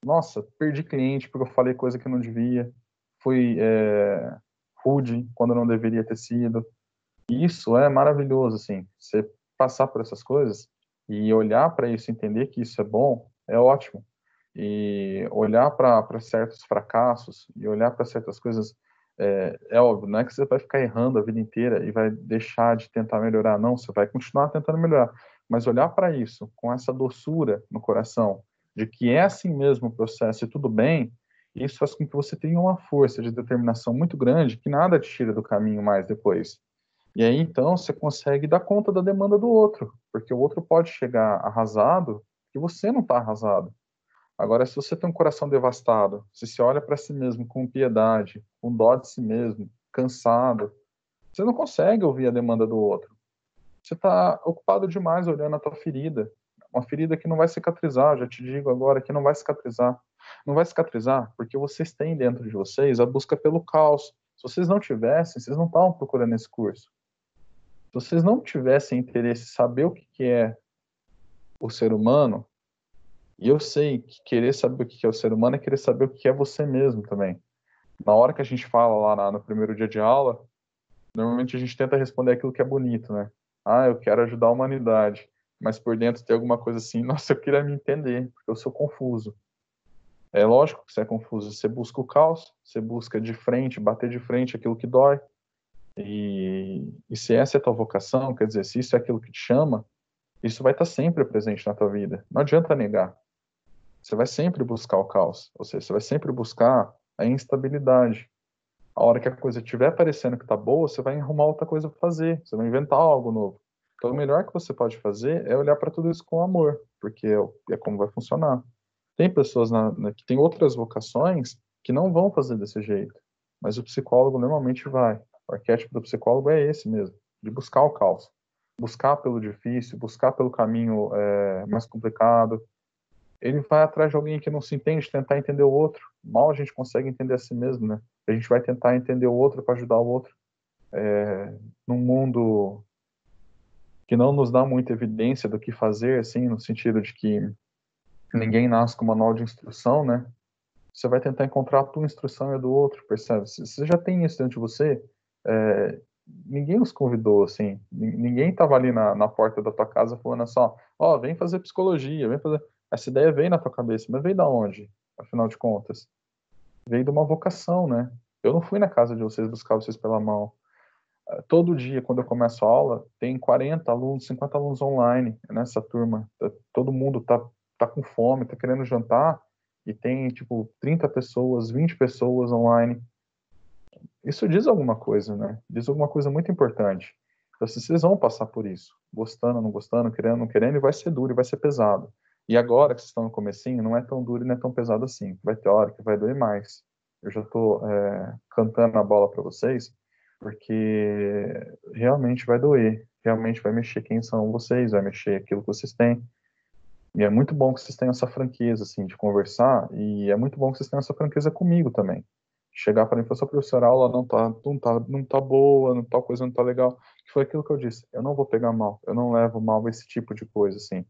Speaker 1: Nossa, perdi cliente porque eu falei coisa que eu não devia. Fui rude quando não deveria ter sido. Isso é maravilhoso, assim. Você passar por essas coisas e olhar para isso, entender que isso é bom, é ótimo. E olhar para certos fracassos e olhar para certas coisas, é óbvio, não é que você vai ficar errando a vida inteira e vai deixar de tentar melhorar, não, você vai continuar tentando melhorar. Mas olhar para isso com essa doçura no coração, de que é assim mesmo o processo e tudo bem, isso faz com que você tenha uma força de determinação muito grande que nada te tira do caminho mais depois. E aí, então, você consegue dar conta da demanda do outro, porque o outro pode chegar arrasado e você não está arrasado. Agora, se você tem um coração devastado, se você olha para si mesmo com piedade, com dó de si mesmo, cansado, você não consegue ouvir a demanda do outro. Você está ocupado demais olhando a tua ferida, uma ferida que não vai cicatrizar, já te digo agora que não vai cicatrizar. Não vai cicatrizar porque vocês têm dentro de vocês a busca pelo caos. Se vocês não tivessem, vocês não estavam procurando esse curso. Se vocês não tivessem interesse em saber o que é o ser humano, e eu sei que querer saber o que é o ser humano é querer saber o que é você mesmo também. Na hora que a gente fala lá no primeiro dia de aula, normalmente a gente tenta responder aquilo que é bonito, né? Eu quero ajudar a humanidade. Mas por dentro tem alguma coisa assim, nossa, eu queria me entender, porque eu sou confuso. É lógico que você é confuso. Você busca o caos, você busca de frente, bater de frente aquilo que dói. E se essa é a tua vocação, quer dizer, se isso é aquilo que te chama, isso vai estar sempre presente na tua vida. Não adianta negar. Você vai sempre buscar o caos, ou seja, você vai sempre buscar a instabilidade. A hora que a coisa estiver parecendo que tá boa, você vai arrumar outra coisa para fazer, você vai inventar algo novo. Então, o melhor que você pode fazer é olhar para tudo isso com amor, porque é como vai funcionar. Tem pessoas que têm outras vocações que não vão fazer desse jeito. mas o psicólogo normalmente vai. O arquétipo do psicólogo é esse mesmo, de buscar o caos, buscar pelo difícil, buscar pelo caminho mais complicado. Ele vai atrás de alguém que não se entende, tentar entender o outro. Mal a gente consegue entender a si mesmo, né? A gente vai tentar entender o outro para ajudar o outro. Num mundo que não nos dá muita evidência do que fazer, assim, no sentido de que ninguém nasce com manual de instrução, né? Você vai tentar encontrar a tua instrução e a do outro, percebe? Se você já tem isso dentro de você, ninguém os convidou, assim. Ninguém estava ali na porta da tua casa falando assim, ó, vem fazer psicologia, vem fazer... Essa ideia veio na tua cabeça, mas veio da onde, afinal de contas? Veio de uma vocação, né? Eu não fui na casa de vocês buscar vocês pela mão. Todo dia, quando eu começo a aula, tem 40 alunos, 50 alunos online nessa turma. Todo mundo tá com fome, tá querendo jantar, e tem, tipo, 30 pessoas, 20 pessoas online. Isso diz alguma coisa, né? Diz alguma coisa muito importante. Então, se vocês vão passar por isso, gostando, não gostando, querendo, não querendo, e vai ser duro, e vai ser pesado. E agora que vocês estão no comecinho, não é tão duro e não é tão pesado assim. Vai ter hora que vai doer mais. Eu já estou cantando a bola para vocês, porque realmente vai doer. Realmente vai mexer quem são vocês, vai mexer aquilo que vocês têm. E é muito bom que vocês tenham essa franqueza, assim, de conversar, e é muito bom que vocês tenham essa franqueza comigo também. Chegar para mim e falar, professor, a aula não tá boa, tal coisa não tá legal. Que foi aquilo que eu disse, eu não vou pegar mal, eu não levo mal esse tipo de coisa, assim.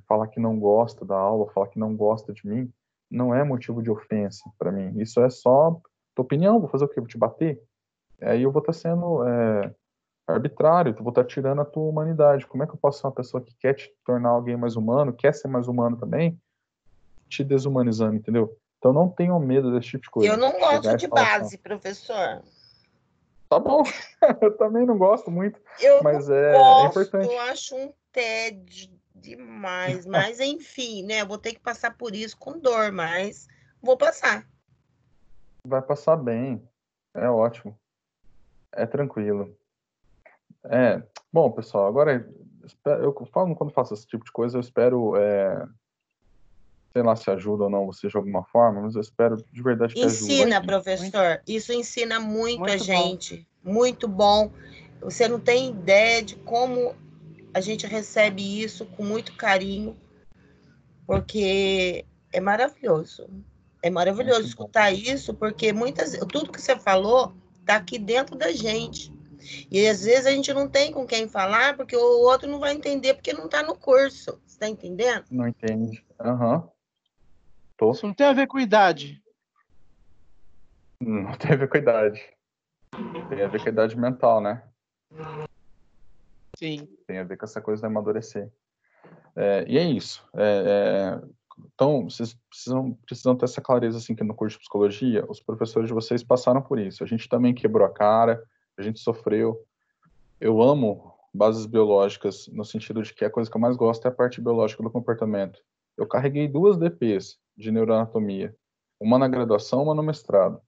Speaker 1: Falar que não gosta da aula, falar que não gosta de mim, não é motivo de ofensa para mim. Isso é só tua opinião, vou fazer o quê? Vou te bater? Aí eu vou estar sendo arbitrário, eu vou estar tirando a tua humanidade. Como é que eu posso ser uma pessoa que quer te tornar alguém mais humano, quer ser mais humano também, te desumanizando, entendeu? Então não tenham medo desse tipo de
Speaker 2: Eu
Speaker 1: coisa.
Speaker 2: não gosto
Speaker 1: Chegar e
Speaker 2: de
Speaker 1: falar assim,
Speaker 2: base, professor.
Speaker 1: tá bom, eu também não gosto muito,
Speaker 2: Eu
Speaker 1: mas
Speaker 2: não
Speaker 1: é
Speaker 2: gosto, eu
Speaker 1: importante.
Speaker 2: acho um tédio demais. Mas, enfim, né? Eu vou ter que passar por isso com dor, mas vou passar.
Speaker 1: Vai passar bem, é ótimo, é tranquilo. Bom, pessoal, agora eu falo quando faço esse tipo de coisa, eu espero, sei lá se ajuda ou não você de alguma forma, mas eu espero de verdade que ajude.
Speaker 2: Ensina,
Speaker 4: Muito,
Speaker 2: professor. Isso ensina muito a
Speaker 4: muito bom.
Speaker 2: gente. Muito bom. Você não tem ideia de como a gente recebe isso com muito carinho, porque é maravilhoso. É maravilhoso
Speaker 1: Muito bom.
Speaker 2: escutar isso, porque tudo que você falou está aqui dentro da gente. E às vezes a gente não tem com quem falar, porque o outro não vai entender, porque não está no curso. Você está entendendo?
Speaker 1: Não entende? Aham, tô.
Speaker 4: Isso não tem a ver com idade.
Speaker 1: Não tem a ver com a idade. Tem a ver com a idade mental, né?
Speaker 4: Sim.
Speaker 1: Tem a ver com essa coisa de amadurecer. E é isso. Então, vocês precisam ter essa clareza, assim, que no curso de psicologia, os professores de vocês passaram por isso. A gente também quebrou a cara, a gente sofreu. Eu amo bases biológicas, no sentido de que a coisa que eu mais gosto é a parte biológica do comportamento. Eu carreguei 2 DPs de neuroanatomia, uma na graduação, uma no mestrado.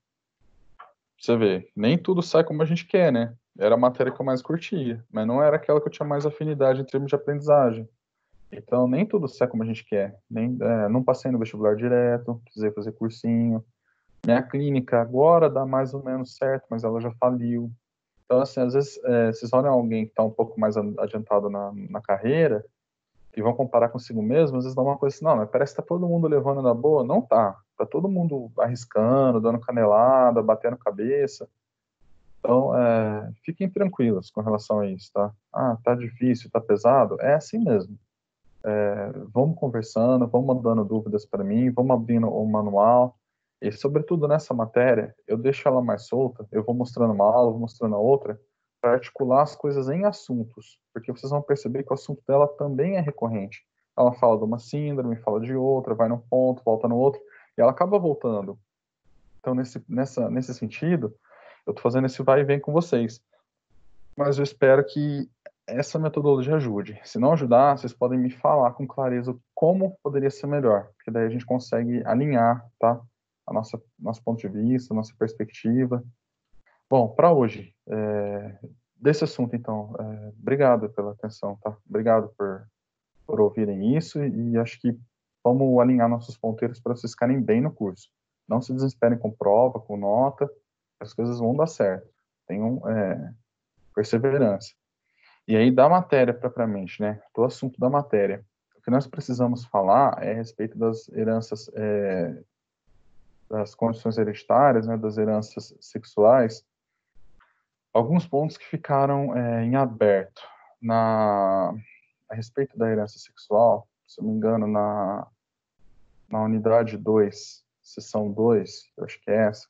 Speaker 1: Você vê, nem tudo sai como a gente quer, né? Era a matéria que eu mais curtia, mas não era aquela que eu tinha mais afinidade em termos de aprendizagem. Então, nem tudo sai como a gente quer. Não passei no vestibular direto, precisei fazer cursinho. Minha clínica agora dá mais ou menos certo, mas ela já faliu. Então, assim, às vezes, vocês olham alguém que está um pouco mais adiantado na carreira e vão comparar consigo mesmo, às vezes dá uma coisa assim, não, mas parece que tá todo mundo levando na boa. Não tá. Tá todo mundo arriscando, dando canelada, batendo cabeça. Então, fiquem tranquilos com relação a isso, tá? Ah, tá difícil, tá pesado? É assim mesmo. Vamos conversando, vamos mandando dúvidas para mim, vamos abrindo o manual. E, sobretudo nessa matéria, eu deixo ela mais solta, eu vou mostrando uma aula, vou mostrando a outra, para articular as coisas em assuntos, porque vocês vão perceber que o assunto dela também é recorrente. Ela fala de uma síndrome, fala de outra, vai num ponto, volta no outro, e ela acaba voltando. Então, nesse sentido, eu estou fazendo esse vai e vem com vocês. Mas eu espero que essa metodologia ajude. Se não ajudar, vocês podem me falar com clareza como poderia ser melhor, porque daí a gente consegue alinhar, tá? Nosso ponto de vista, nossa perspectiva. Bom, para hoje, desse assunto, então, obrigado pela atenção, tá? Obrigado por ouvirem isso e acho que vamos alinhar nossos ponteiros para vocês ficarem bem no curso. Não se desesperem com prova, com nota, as coisas vão dar certo. Tenham perseverança. E aí, da matéria propriamente, né? Do assunto da matéria. O que nós precisamos falar é a respeito das heranças, das condições hereditárias, né? Das heranças sexuais. Alguns pontos que ficaram em aberto a respeito da herança sexual, se eu não me engano, na unidade 2, seção 2, eu acho que é essa,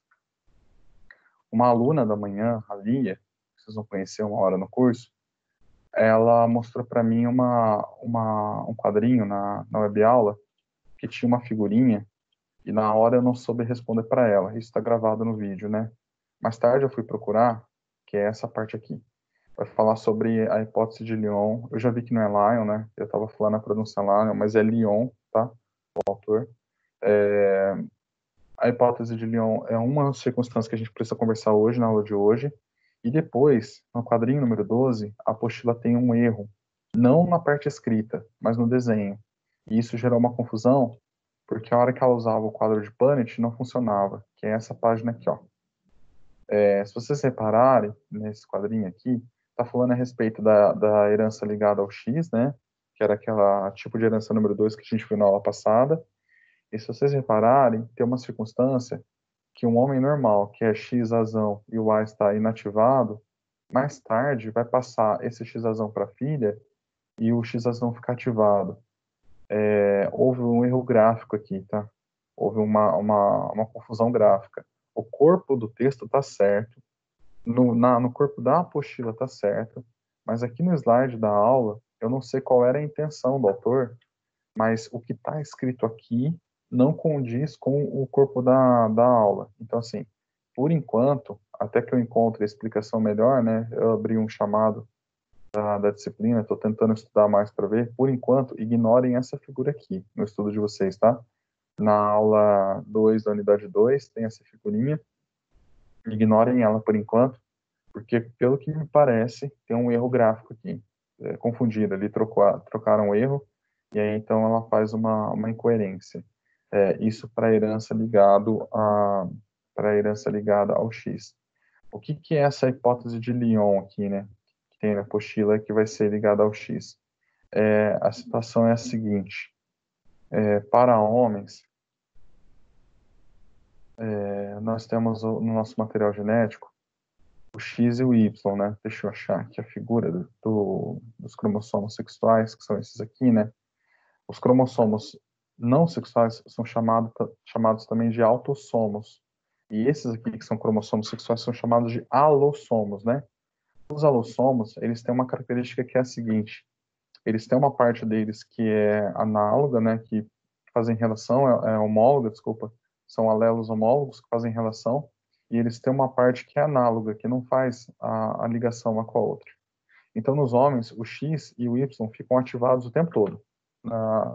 Speaker 1: uma aluna da manhã, a Lia, que vocês vão conhecer uma hora no curso, ela mostrou para mim um quadrinho na web aula que tinha uma figurinha e na hora eu não soube responder para ela. Isso está gravado no vídeo, né? Mais tarde eu fui procurar, que é essa parte aqui. Vai falar sobre a hipótese de Lyon. Eu já vi que não é Lion, né? Eu estava falando a pronúncia Lion, mas é Lyon, tá? O autor. A hipótese de Lyon é uma circunstância que a gente precisa conversar hoje, na aula de hoje. E depois, no quadrinho número 12, a apostila tem um erro, não na parte escrita, mas no desenho. E isso gerou uma confusão, porque a hora que ela usava o quadro de Punnett não funcionava, que é essa página aqui, ó. Se vocês repararem, nesse quadrinho aqui, está falando a respeito da herança ligada ao X, né? Que era aquela tipo de herança número 2 que a gente viu na aula passada. E se vocês repararem, tem uma circunstância que um homem normal, que é X azão e o A está inativado, mais tarde vai passar esse X azão para a filha e o X azão fica ativado. Houve um erro gráfico aqui, tá? Houve uma confusão gráfica. O corpo do texto está certo, no corpo da apostila está certo, mas aqui no slide da aula, eu não sei qual era a intenção do autor, mas o que está escrito aqui não condiz com o corpo da aula. Então, assim, por enquanto, até que eu encontre a explicação melhor, né, eu abri um chamado da disciplina, estou tentando estudar mais para ver, por enquanto, ignorem essa figura aqui no estudo de vocês, tá? Na aula 2 da unidade 2, tem essa figurinha, ignorem ela por enquanto, porque, pelo que me parece, tem um erro gráfico aqui, confundido, ali trocaram o erro, e aí então ela faz uma incoerência. Isso para a herança ligada ao X. O que é essa hipótese de Lyon aqui, né? Que tem na apostila que vai ser ligada ao X. A situação é a seguinte: para homens, nós temos no nosso material genético o X e o Y, né? Deixa eu achar aqui a figura dos cromossomos sexuais, que são esses aqui, né? Os cromossomos não sexuais são chamados também de autossomos. E esses aqui, que são cromossomos sexuais, são chamados de alossomos, né? Os alossomos, eles têm uma característica que é a seguinte: eles têm uma parte deles que é análoga, né? Que fazem relação, homóloga, desculpa, são alelos homólogos que fazem relação, e eles têm uma parte que é análoga, que não faz a ligação uma com a outra. Então, nos homens, o X e o Y ficam ativados o tempo todo,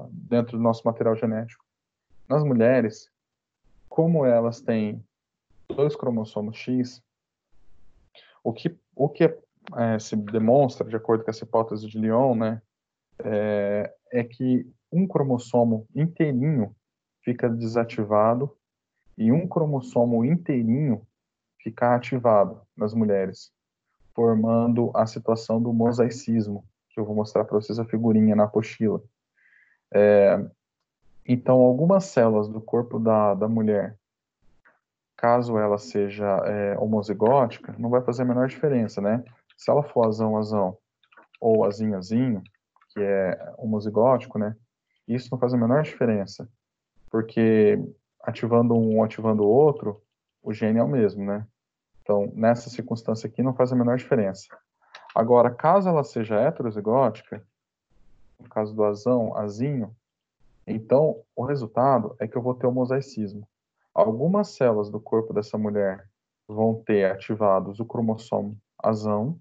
Speaker 1: dentro do nosso material genético. Nas mulheres, como elas têm 2 cromossomos X, o que se demonstra, de acordo com essa hipótese de Lyon, né, é que um cromossomo inteirinho fica desativado e um cromossomo inteirinho fica ativado nas mulheres, formando a situação do mosaicismo, que eu vou mostrar para vocês a figurinha na apostila. Então, algumas células do corpo da mulher, caso ela seja homozigótica, não vai fazer a menor diferença, né? Se ela for azão, ou azinho, que é homozigótico, né? Isso não faz a menor diferença, porque ativando um, ativando o outro, o gene é o mesmo, né? Então, nessa circunstância aqui, não faz a menor diferença. Agora, caso ela seja heterozigótica, no caso do azinho, então o resultado é que eu vou ter o mosaicismo. Algumas células do corpo dessa mulher vão ter ativados o cromossomo azão,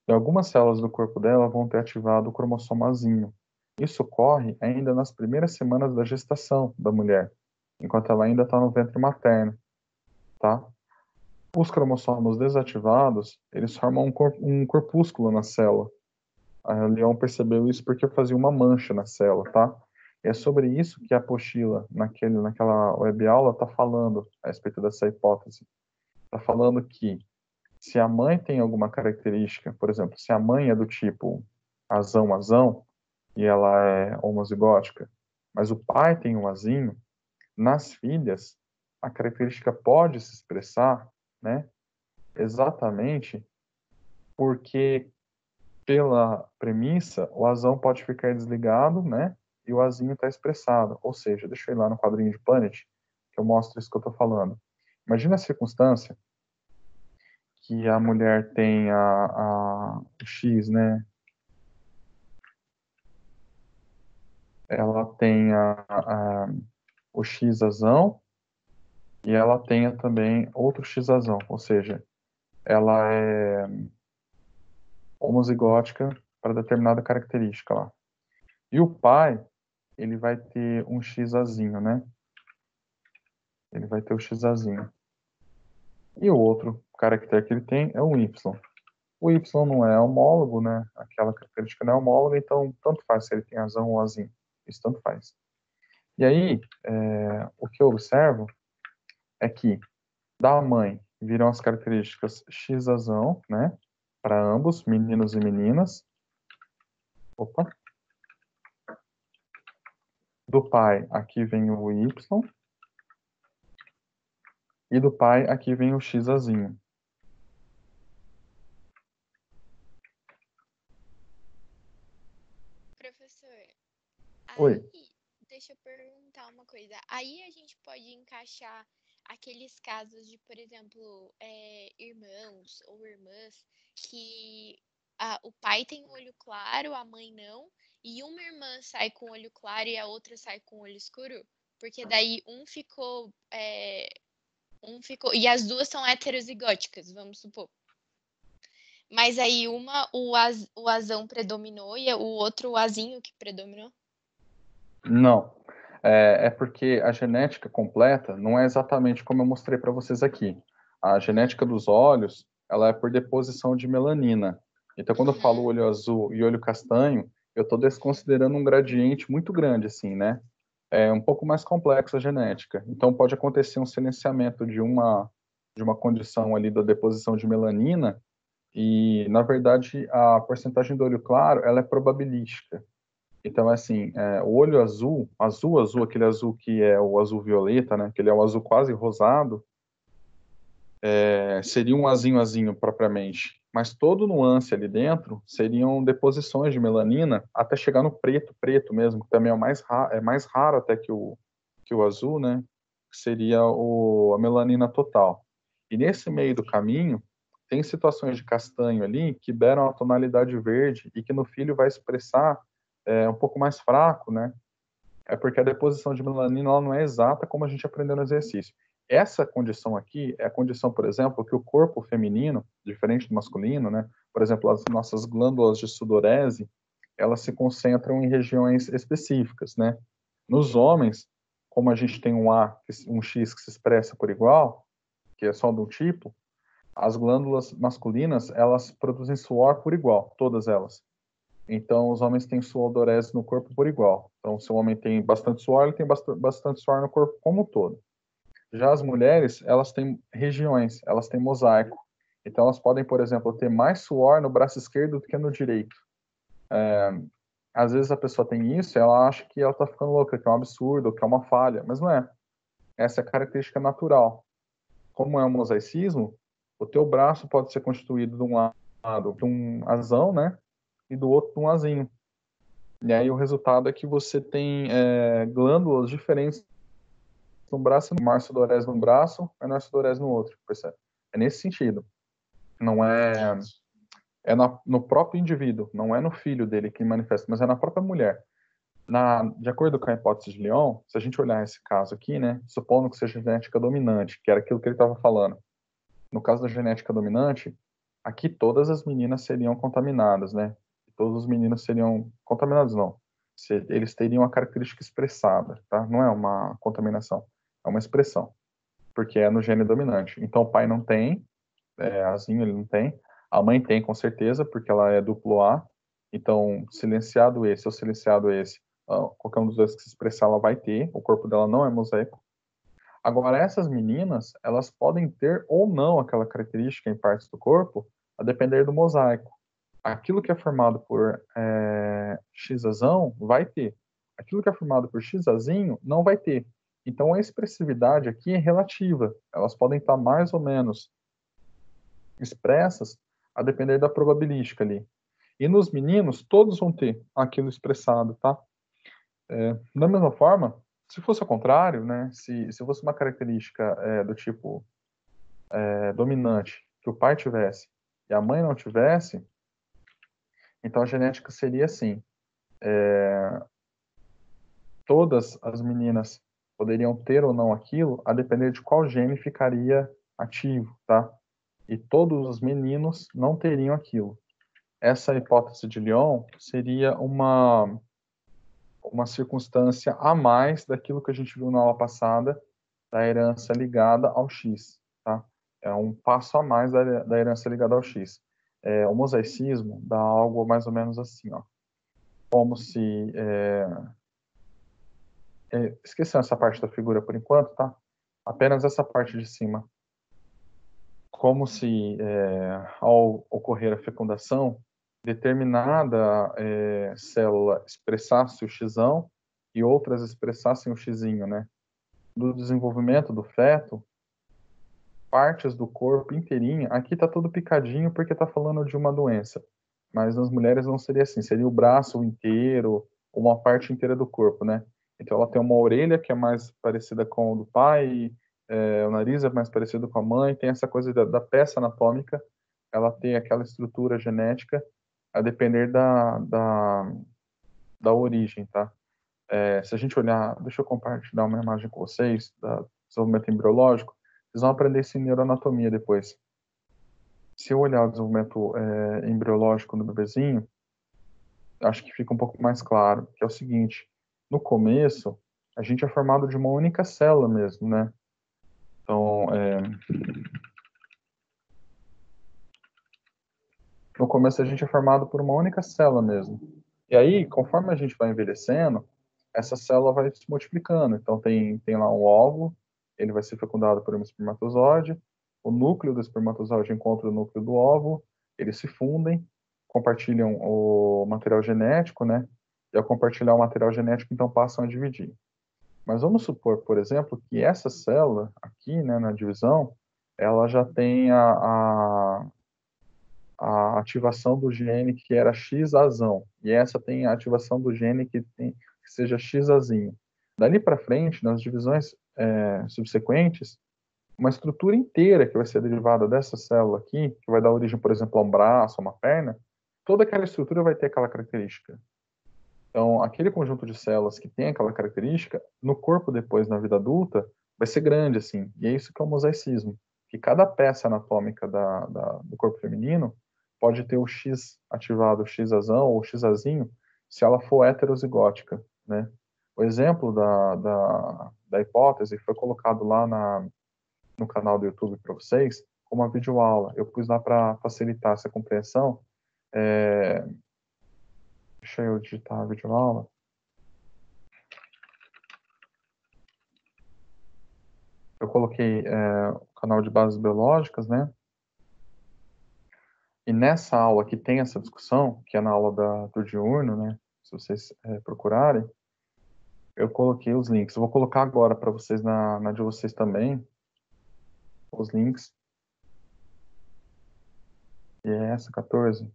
Speaker 1: e algumas células do corpo dela vão ter ativado o cromossomo azinho. Isso ocorre ainda nas primeiras semanas da gestação da mulher, enquanto ela ainda está no ventre materno, tá? Os cromossomos desativados, eles formam um corpúsculo na célula. A Leon percebeu isso porque fazia uma mancha na célula, tá? E é sobre isso que a apostila, naquela web aula, está falando a respeito dessa hipótese. Está falando que se a mãe tem alguma característica, por exemplo, se a mãe é do tipo azão, e ela é homozigótica, mas o pai tem um azinho, nas filhas, a característica pode se expressar, né, exatamente porque, pela premissa, o azão pode ficar desligado, né, e o azinho está expressado. Ou seja, deixa eu ir lá no quadrinho de Planet, que eu mostro isso que eu estou falando. Imagina a circunstância que a mulher tem o X, né? Ela tem o X azão e ela tenha também outro X azão, ou seja, ela é homozigótica para determinada característica lá. E o pai, ele vai ter um X azinho, né? Ele vai ter o X azinho. E o outro caractere que ele tem é o Y. O Y não é homólogo, né? Aquela característica não é homóloga, então tanto faz se ele tem azão ou azinho. Isso tanto faz. E aí, o que eu observo é que da mãe viram as características X azão, né? Para ambos, meninos e meninas. Opa. Do pai, aqui vem o Y. E do pai, aqui vem o X azinho.
Speaker 5: Professor,
Speaker 1: Oi.
Speaker 5: aí, deixa eu perguntar uma coisa. Aí a gente pode encaixar aqueles casos de, por exemplo, irmãos ou irmãs que o pai tem o olho claro, a mãe não, e uma irmã sai com o olho claro e a outra sai com o olho escuro? Porque daí um ficou, e as duas são heterozigóticas, vamos supor. Mas aí o azão predominou e o outro o azinho que predominou?
Speaker 1: Não. É porque a genética completa não é exatamente como eu mostrei para vocês aqui. A genética dos olhos, ela é por deposição de melanina. Então, quando eu falo olho azul e olho castanho, eu estou desconsiderando um gradiente muito grande, assim, né? É um pouco mais complexa a genética. Então, pode acontecer um silenciamento de uma condição ali da deposição de melanina e, na verdade, a porcentagem do olho claro, ela é probabilística. Então, assim, o olho azul, aquele azul que é o azul violeta, né? Que ele é um azul quase rosado, seria um azinho propriamente. Mas todo nuance ali dentro seriam deposições de melanina até chegar no preto mesmo, que também é mais raro até que o azul, né? Que seria a melanina total. E nesse meio do caminho, tem situações de castanho ali que deram a tonalidade verde e que no filho vai expressar um pouco mais fraco, né? É porque a deposição de melanina ela não é exata como a gente aprendeu no exercício. Essa condição aqui é a condição, por exemplo, que o corpo feminino, diferente do masculino, né? Por exemplo, as nossas glândulas de sudorese, elas se concentram em regiões específicas, né? Nos homens, como a gente tem um X que se expressa por igual, que é só de um tipo, as glândulas masculinas, elas produzem suor por igual, todas elas. Então, os homens têm sudorese no corpo por igual. Então, se o homem tem bastante suor, ele tem bastante suor no corpo como um todo. Já as mulheres, elas têm regiões, elas têm mosaico. Então, elas podem, por exemplo, ter mais suor no braço esquerdo do que no direito. Às vezes a pessoa tem isso e ela acha que ela está ficando louca, que é um absurdo, que é uma falha, mas não é. Essa é a característica natural. Como é um mosaicismo, o teu braço pode ser constituído de um lado de um azão, né? E do outro de um azinho. E aí o resultado é que você tem glândulas diferentes no braço, menor sudorese num braço, menor sudorese no outro, percebe? É nesse sentido. Não é... no próprio indivíduo, não é no filho dele que manifesta, mas é na própria mulher. De acordo com a hipótese de Lyon, se a gente olhar esse caso aqui, né, supondo que seja genética dominante, que era aquilo que ele estava falando. No caso da genética dominante, aqui todas as meninas seriam contaminadas, né? Todos os meninos seriam contaminados, não. Eles teriam a característica expressada, tá? Não é uma contaminação, é uma expressão, porque é no gene dominante. Então, o pai não tem, azinho ele não tem, a mãe tem com certeza, porque ela é duplo A, então, silenciado esse ou silenciado esse, qualquer um dos dois que se expressar, ela vai ter, o corpo dela não é mosaico. Agora, essas meninas, elas podem ter ou não aquela característica em partes do corpo, a depender do mosaico. Aquilo que é formado por X-azão vai ter. Aquilo que é formado por X-azinho não vai ter. Então, a expressividade aqui é relativa. Elas podem estar mais ou menos expressas a depender da probabilística ali. E nos meninos, todos vão ter aquilo expressado, tá? Da mesma forma, se fosse ao contrário, né? Se fosse uma característica do tipo dominante, que o pai tivesse e a mãe não tivesse, então a genética seria assim. Todas as meninas poderiam ter ou não aquilo, a depender de qual gene ficaria ativo, tá? E todos os meninos não teriam aquilo. Essa hipótese de Lyon seria uma circunstância a mais daquilo que a gente viu na aula passada, da herança ligada ao X, tá? É um passo a mais da herança ligada ao X. O mosaicismo dá algo mais ou menos assim, ó. Como se... esquecendo essa parte da figura por enquanto, tá? Apenas essa parte de cima. Como se, ao ocorrer a fecundação, determinada célula expressasse o xão e outras expressassem o xizinho, né? Do desenvolvimento do feto, partes do corpo inteirinho, aqui tá todo picadinho porque tá falando de uma doença, mas nas mulheres não seria assim, seria o braço inteiro, uma parte inteira do corpo, né? Então ela tem uma orelha que é mais parecida com o do pai, o nariz é mais parecido com a mãe, tem essa coisa da peça anatômica, ela tem aquela estrutura genética a depender da origem, tá? Se a gente olhar, deixa eu compartilhar uma imagem com vocês, do desenvolvimento embriológico, vocês vão aprender isso em neuroanatomia depois. Se eu olhar o desenvolvimento embriológico do bebezinho, acho que fica um pouco mais claro, que é o seguinte, no começo, a gente é formado de uma única célula mesmo, né? Então, no começo a gente é formado por uma única célula mesmo. E aí, conforme a gente vai envelhecendo, essa célula vai se multiplicando. Então, tem lá um óvulo, ele vai ser fecundado por um espermatozoide, o núcleo do espermatozoide encontra o núcleo do óvulo, eles se fundem, compartilham o material genético, né? E ao compartilhar o material genético, então passam a dividir. Mas vamos supor, por exemplo, que essa célula aqui, né, na divisão, ela já tem a ativação do gene que era X-azão, e essa tem a ativação do gene que seja X-azinho. Dali para frente, nas divisões subsequentes, uma estrutura inteira que vai ser derivada dessa célula aqui, que vai dar origem, por exemplo, a um braço, a uma perna, toda aquela estrutura vai ter aquela característica. Então, aquele conjunto de células que tem aquela característica, no corpo depois, na vida adulta, vai ser grande, assim. E é isso que é o mosaicismo. Que cada peça anatômica do corpo feminino pode ter o X ativado, o X-azão ou o X-azinho, se ela for heterozigótica, né? O exemplo da hipótese foi colocado lá no canal do YouTube para vocês, como uma videoaula. Eu pus lá para facilitar essa compreensão. Deixa eu digitar a videoaula. Eu coloquei o canal de bases biológicas, né? E nessa aula que tem essa discussão, que é na aula do diurno, né? Se vocês procurarem, eu coloquei os links. Eu vou colocar agora para vocês na de vocês também, os links. E é essa 14.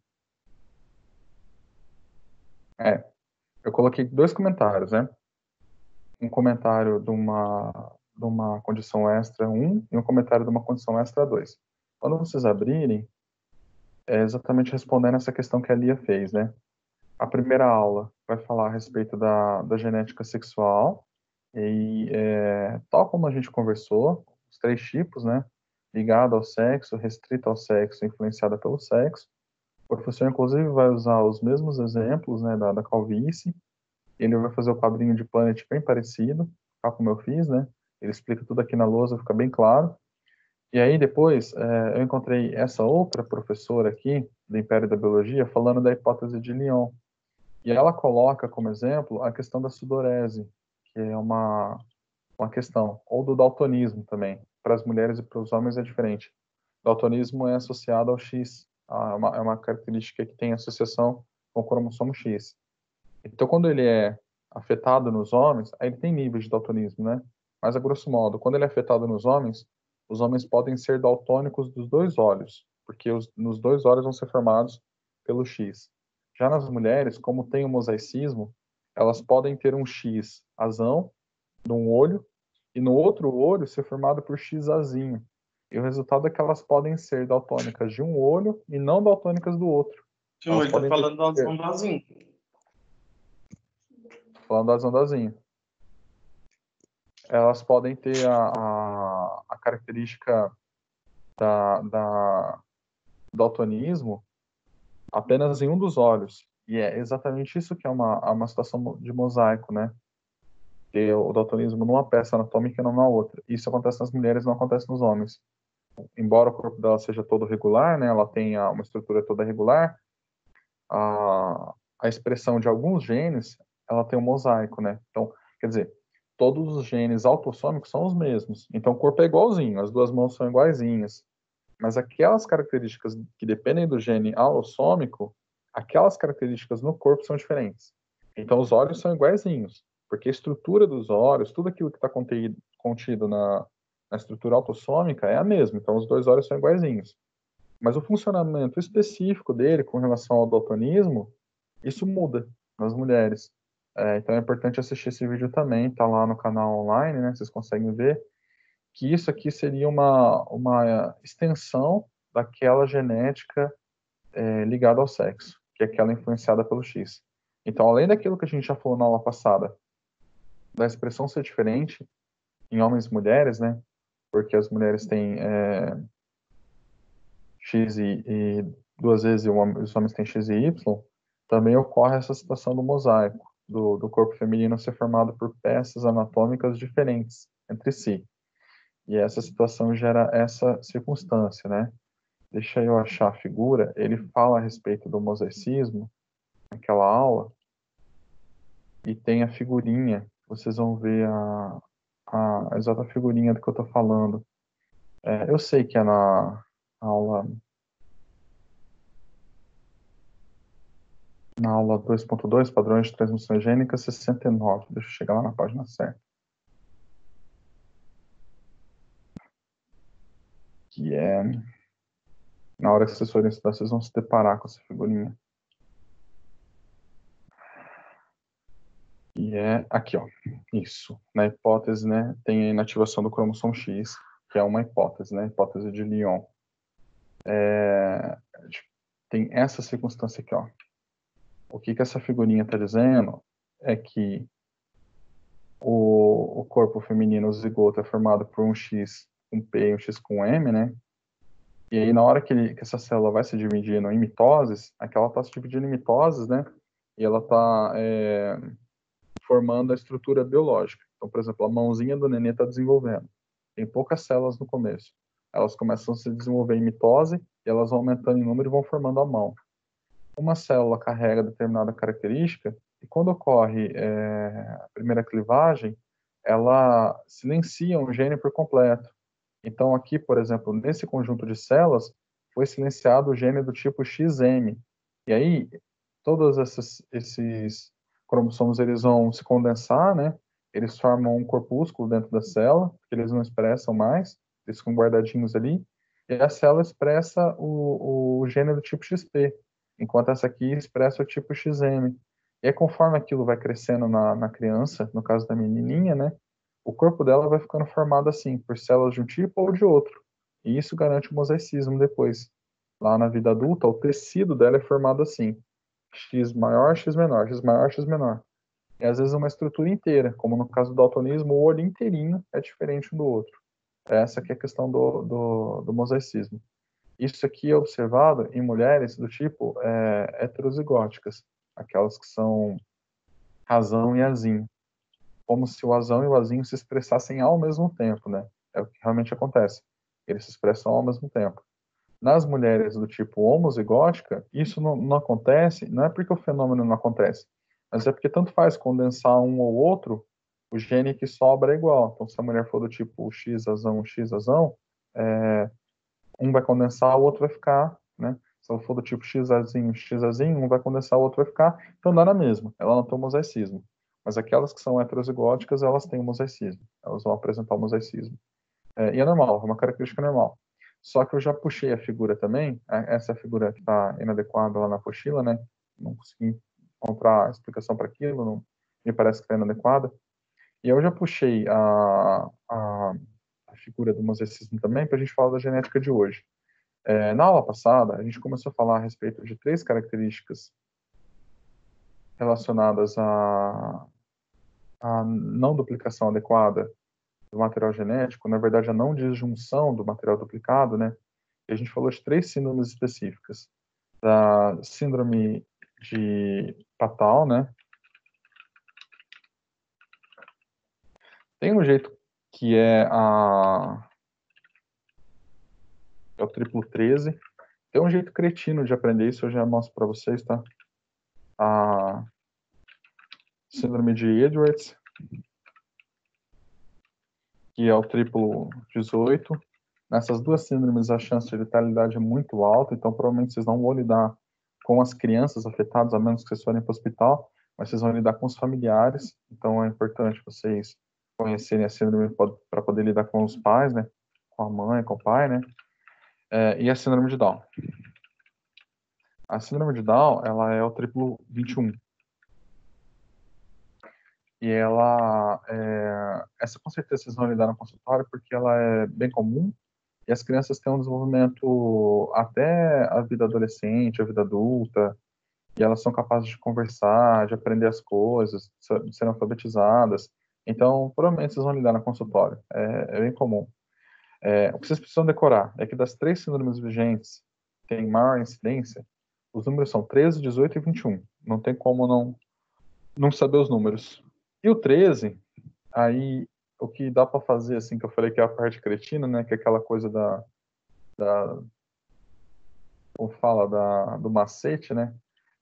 Speaker 1: Eu coloquei 2 comentários, né? Um comentário de uma condição extra 1 e um comentário de uma condição extra 2. Quando vocês abrirem, é exatamente respondendo essa questão que a Lia fez, né? A primeira aula vai falar a respeito da genética sexual e tal como a gente conversou, os 3 tipos, né? Ligado ao sexo, restrito ao sexo, influenciada pelo sexo. O professor, inclusive, vai usar os mesmos exemplos, né, da calvície. Ele vai fazer o quadrinho de Planet bem parecido, tal como eu fiz, né? Ele explica tudo aqui na lousa, fica bem claro. E aí depois eu encontrei essa outra professora aqui, do Império da Biologia, falando da hipótese de Lyon. E ela coloca como exemplo a questão da sudorese, que é uma uma questão. Ou do daltonismo também. Para as mulheres e para os homens é diferente. Daltonismo é associado ao X. É uma característica que tem associação com o cromossomo X. Então, quando ele é afetado nos homens, aí ele tem níveis de daltonismo, né? Mas, a grosso modo, quando ele é afetado nos homens, os homens podem ser daltônicos dos dois olhos, porque nos dois olhos vão ser formados pelo X. Já nas mulheres, como tem o mosaicismo, elas podem ter um X azão num olho e no outro olho ser formado por X azinho. E o resultado é que elas podem ser daltônicas de um olho e não daltônicas do outro.
Speaker 6: Sim, ele tá falando do azão do azinho.
Speaker 1: Falando do azão do azinho. Elas podem ter a característica do daltonismo apenas em um dos olhos. E é exatamente isso que é uma situação de mosaico, né? Que o daltonismo numa peça anatômica e não na outra. Isso acontece nas mulheres, não acontece nos homens. Embora o corpo dela seja todo regular, né? Ela tenha uma estrutura toda regular, a expressão de alguns genes, ela tem um mosaico, né? Então, quer dizer, todos os genes autossômicos são os mesmos. Então, o corpo é igualzinho, as duas mãos são iguaizinhas. Mas aquelas características que dependem do gene allossômico, aquelas características no corpo são diferentes. Então, os olhos são iguaizinhos, porque a estrutura dos olhos, tudo aquilo que está contido na estrutura autossômica é a mesma. Então, os dois olhos são iguaizinhos. Mas o funcionamento específico dele com relação ao daltonismo, isso muda nas mulheres. Então é importante assistir esse vídeo também, tá lá no canal online, né? Vocês conseguem ver que isso aqui seria uma extensão daquela genética ligada ao sexo, que é aquela influenciada pelo X. Então, além daquilo que a gente já falou na aula passada, da expressão ser diferente em homens e mulheres, né? Porque as mulheres têm X e duas vezes os homens têm X e Y, também ocorre essa situação do mosaico, do corpo feminino ser formado por peças anatômicas diferentes entre si. E essa situação gera essa circunstância, né? Deixa eu achar a figura. Ele fala a respeito do mosaicismo naquela aula e tem a figurinha. Vocês vão ver a exata figurinha do que eu estou falando. Eu sei que é na aula 2.2, padrões de transmissão gênica, 69. Deixa eu chegar lá na página certa. Que é... Na hora que vocês forem estudar, vocês vão se deparar com essa figurinha. E é aqui, ó. Isso. Na hipótese, né, tem a inativação do cromossomo X, que é uma hipótese, né? Hipótese de Lyon. Tem essa circunstância aqui, ó. O que essa figurinha está dizendo é que o corpo feminino, o zigoto, é formado por um X com P e um X com M, né? E aí, na hora que essa célula vai se dividindo em mitoses, aqui ela está se dividindo em mitoses, né? E ela está formando a estrutura biológica. Então, por exemplo, a mãozinha do nenê está desenvolvendo. Tem poucas células no começo. Elas começam a se desenvolver em mitose, e elas vão aumentando em número e vão formando a mão. Uma célula carrega determinada característica, e quando ocorre a primeira clivagem, ela silencia um gene por completo. Então, aqui, por exemplo, nesse conjunto de células, foi silenciado o gene do tipo XM. E aí, todos esses cromossomos eles vão se condensar, né? Eles formam um corpúsculo dentro da célula, que eles não expressam mais, eles ficam guardadinhos ali, e a célula expressa o gene do tipo XP, enquanto essa aqui expressa o tipo XM. E aí, conforme aquilo vai crescendo na criança, no caso da menininha, né? O corpo dela vai ficando formado assim, por células de um tipo ou de outro. E isso garante o mosaicismo depois. Lá na vida adulta, o tecido dela é formado assim. X maior, X menor, X maior, X menor. E às vezes uma estrutura inteira, como no caso do daltonismo, o olho inteirinho é diferente um do outro. Essa que é a questão do mosaicismo. Isso aqui é observado em mulheres do tipo heterozigóticas, aquelas que são azão e azinho. Como se o azão e o azinho se expressassem ao mesmo tempo, né? É o que realmente acontece. Eles se expressam ao mesmo tempo. Nas mulheres do tipo homozigótica, isso não acontece, não é porque o fenômeno não acontece, mas é porque tanto faz condensar um ou outro, o gene que sobra é igual. Então, se a mulher for do tipo X azão, um vai condensar, o outro vai ficar, né? Se ela for do tipo XAzinho, um vai condensar, o outro vai ficar. Então dá na mesma. Ela não tem mosaicismo. Mas aquelas que são heterozigóticas, elas têm mosaicismo. Elas vão apresentar o mosaicismo. E é normal, é uma característica normal. Só que eu já puxei a figura também. Essa é a figura que está inadequada lá na apostila, né? Não consegui encontrar explicação para aquilo, não me parece que está inadequada. E eu já puxei a figura do mosaicismo também para a gente falar da genética de hoje. Na aula passada, a gente começou a falar a respeito de 3 características relacionadas à não duplicação adequada do material genético, na verdade, a não disjunção do material duplicado, né? E a gente falou de 3 síndromes específicas. Da síndrome de Patal, né? Tem um jeito que é o triplo 13. Tem um jeito cretino de aprender isso, eu já mostro para vocês, tá? A síndrome de Edwards, que é o triplo 18. Nessas 2 síndromes, a chance de letalidade é muito alta, então provavelmente vocês não vão lidar com as crianças afetadas, a menos que vocês forem para o hospital, mas vocês vão lidar com os familiares, então é importante vocês conhecerem a síndrome para poder lidar com os pais, né? Com a mãe, com o pai, né? E a síndrome de Down. A síndrome de Down, ela é o triplo 21. E essa com certeza vocês vão lidar no consultório, porque ela é bem comum, e as crianças têm um desenvolvimento até a vida adolescente, a vida adulta, e elas são capazes de conversar, de aprender as coisas, de serem alfabetizadas. Então, provavelmente vocês vão lidar no consultório. É bem comum. O que vocês precisam decorar é que das 3 síndromes vigentes que têm maior incidência, os números são 13, 18 e 21. Não tem como não saber os números. E o 13, aí o que dá para fazer, assim, que eu falei que é a parte cretina, né, que é aquela coisa como fala, do macete, né,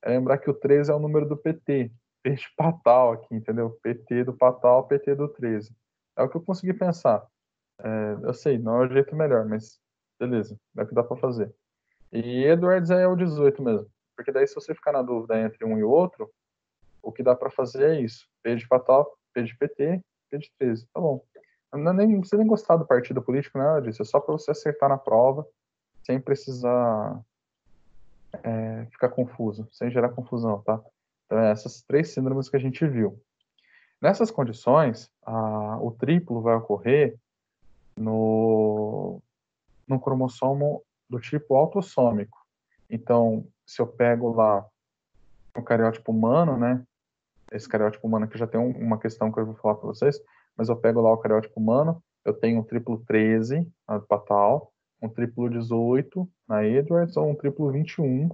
Speaker 1: é lembrar que o 13 é o número do PT, P de Patal aqui, entendeu? PT do Patal, PT do 13. É o que eu consegui pensar. Eu sei, não é o jeito melhor, mas beleza, é o que dá para fazer. E Edwards é o 18 mesmo, porque daí se você ficar na dúvida entre um e o outro, o que dá para fazer é isso. P de Patal, P de PT, P de 13. Tá bom. Não precisa nem gostar do partido político, nada disso. É só para você acertar na prova, sem precisar ficar confuso, sem gerar confusão, tá? Então, essas 3 síndromes que a gente viu. Nessas condições, o triplo vai ocorrer no cromossomo do tipo autossômico. Então, se eu pego lá o cariótipo humano, né? Esse cariótipo humano aqui já tem uma questão que eu vou falar para vocês, mas eu pego lá o cariótipo humano, eu tenho um triplo 13 na Patal, um triplo 18 na Edwards ou um triplo 21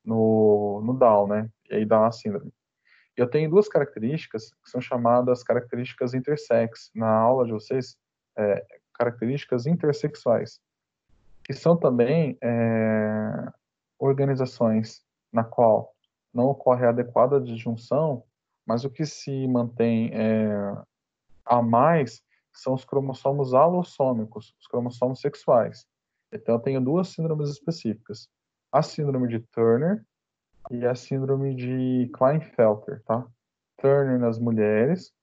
Speaker 1: no Down, né? E aí dá uma síndrome. Eu tenho 2 características que são chamadas características intersex. Na aula de vocês, características intersexuais, que são também organizações na qual não ocorre a adequada disjunção, mas o que se mantém a mais são os cromossomos alossômicos, os cromossomos sexuais. Então, eu tenho 2 síndromes específicas. A síndrome de Turner e a síndrome de Klinefelter, tá? Turner nas mulheres,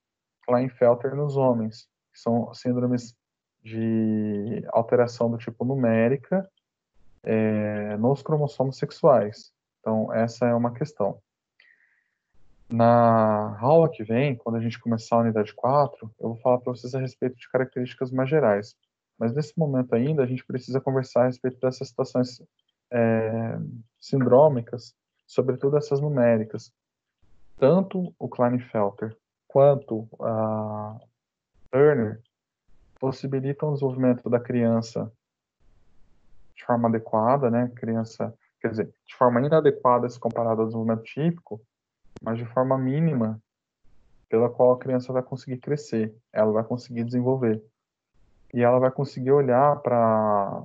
Speaker 1: Klinefelter nos homens. São síndromes de alteração do tipo numérica nos cromossomos sexuais. Então, essa é uma questão. Na aula que vem, quando a gente começar a unidade 4, eu vou falar para vocês a respeito de características mais gerais. Mas nesse momento ainda, a gente precisa conversar a respeito dessas situações sindrômicas, sobretudo essas numéricas. Tanto o Klinefelter quanto a Turner possibilitam o desenvolvimento da criança de forma adequada, né? Quer dizer, de forma inadequada se comparado ao desenvolvimento típico, mas de forma mínima pela qual a criança vai conseguir crescer, ela vai conseguir desenvolver. E ela vai conseguir olhar para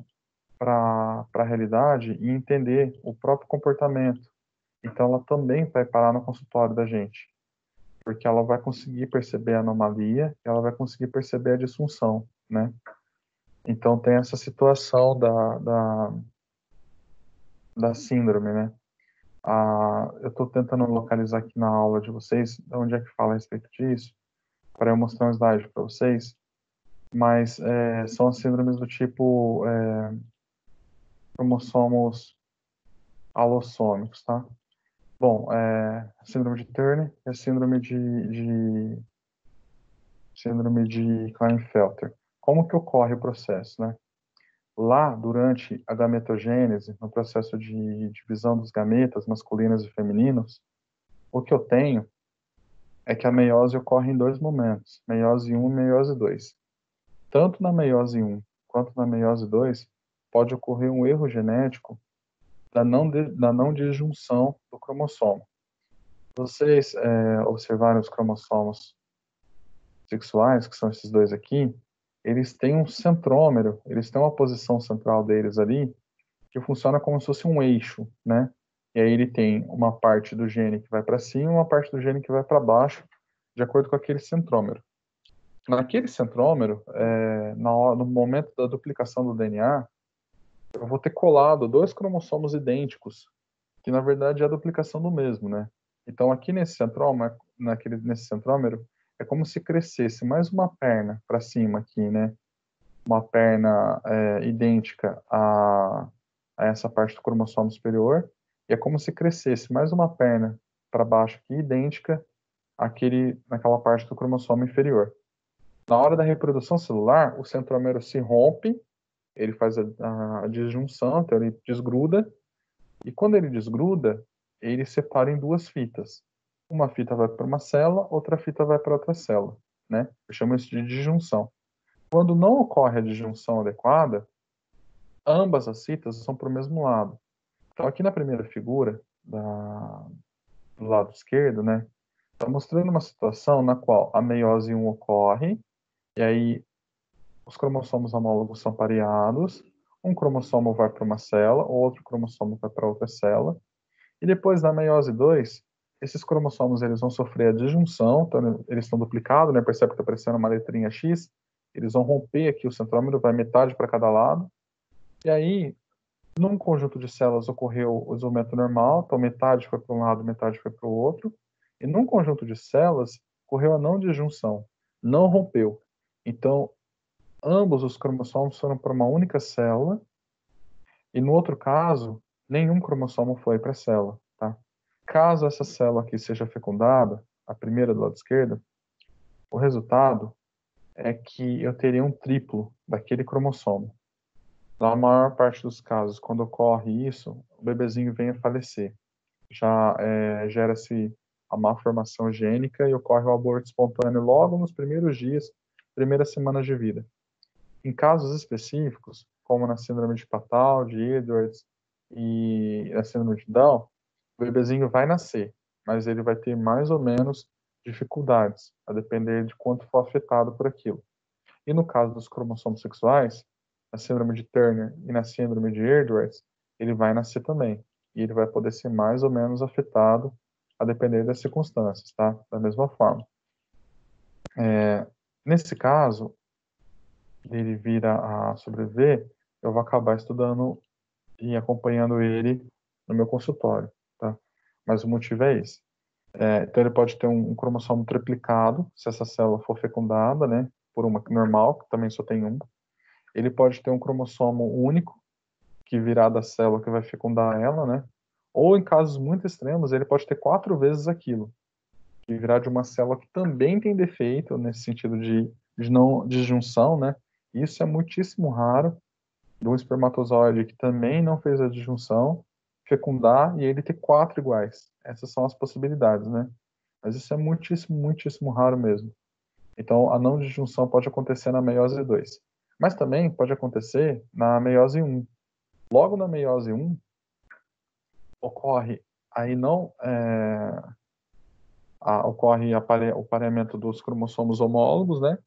Speaker 1: a realidade e entender o próprio comportamento. Então, ela também vai parar no consultório da gente. porque ela vai conseguir perceber a anomalia, ela vai conseguir perceber a disfunção, né? Então tem essa situação da síndrome, né? Eu estou tentando localizar aqui na aula de vocês onde é que fala a respeito disso, para eu mostrar um slide para vocês, mas são as síndromes do tipo cromossomos alossômicos, tá? Bom, a síndrome de Turner e a síndrome de Klinefelter. Como que ocorre o processo, né? Lá, durante a gametogênese, no processo de divisão dos gametas masculinos e femininos, o que eu tenho é que a meiose ocorre em dois momentos, meiose 1 e meiose 2. Tanto na meiose 1 quanto na meiose 2, pode ocorrer um erro genético da não disjunção do cromossomo. Vocês observaram os cromossomos sexuais, que são esses dois aqui, eles têm um centrômero, eles têm uma posição central deles ali, que funciona como se fosse um eixo, né? E aí ele tem uma parte do gene que vai para cima e uma parte do gene que vai para baixo, de acordo com aquele centrômero. Naquele centrômero, no momento da duplicação do DNA, eu vou ter colado dois cromossomos idênticos, que na verdade é a duplicação do mesmo, né? Então aqui nesse centrômero, é como se crescesse mais uma perna para cima aqui, né? Uma perna idêntica a essa parte do cromossomo superior, e é como se crescesse mais uma perna para baixo aqui, idêntica naquela parte do cromossomo inferior. Na hora da reprodução celular, o centrômero se rompe, ele faz a disjunção, então ele desgruda, e quando ele desgruda, ele separa em duas fitas. Uma fita vai para uma célula, outra fita vai para outra célula, né? Eu chamo isso de disjunção. Quando não ocorre a disjunção adequada, ambas as fitas são para o mesmo lado. Então, aqui na primeira figura, do lado esquerdo, né, está mostrando uma situação na qual a meiose 1 ocorre, e aí os cromossomos homólogos são pareados, um cromossomo vai para uma célula, o outro cromossomo vai para outra célula, e depois na meiose 2, esses cromossomos eles vão sofrer a disjunção, então eles estão duplicados, né, percebe que está aparecendo uma letrinha X, eles vão romper aqui o centrômero, vai metade para cada lado, e aí, num conjunto de células ocorreu o desenvolvimento normal, então metade foi para um lado, metade foi para o outro, e num conjunto de células ocorreu a não disjunção, não rompeu. Então, ambos os cromossomos foram para uma única célula, e no outro caso, nenhum cromossomo foi para a célula, tá? Caso essa célula aqui seja fecundada, a primeira do lado esquerdo, o resultado é que eu teria um triplo daquele cromossomo. Na maior parte dos casos, quando ocorre isso, o bebezinho vem a falecer. Já gera-se a malformação gênica e ocorre o aborto espontâneo logo nos primeiros dias, primeiras semanas de vida. Em casos específicos, como na síndrome de Patau, de Edwards e na síndrome de Down, o bebezinho vai nascer, mas ele vai ter mais ou menos dificuldades, a depender de quanto for afetado por aquilo. E no caso dos cromossomos sexuais, na síndrome de Turner e na síndrome de Edwards, ele vai nascer também. E ele vai poder ser mais ou menos afetado a depender das circunstâncias, tá? Da mesma forma. Nesse caso, ele vir a sobreviver, eu vou acabar estudando e acompanhando ele no meu consultório, tá? Mas o motivo é esse. Então ele pode ter um cromossomo triplicado, se essa célula for fecundada, né? Por uma normal, que também só tem um. Ele pode ter um cromossomo único, que virá da célula que vai fecundar ela, né? Ou, em casos muito extremos, ele pode ter 4 vezes aquilo, que virá de uma célula que também tem defeito, nesse sentido de não disjunção, né? Isso é muitíssimo raro, de um espermatozoide que também não fez a disjunção, fecundar e ele ter 4 iguais. Essas são as possibilidades, né? Mas isso é muitíssimo, muitíssimo raro mesmo. Então, a não disjunção pode acontecer na meiose 2. Mas também pode acontecer na meiose 1. Logo na meiose 1, ocorre aí não ocorre o pareamento dos cromossomos homólogos, né?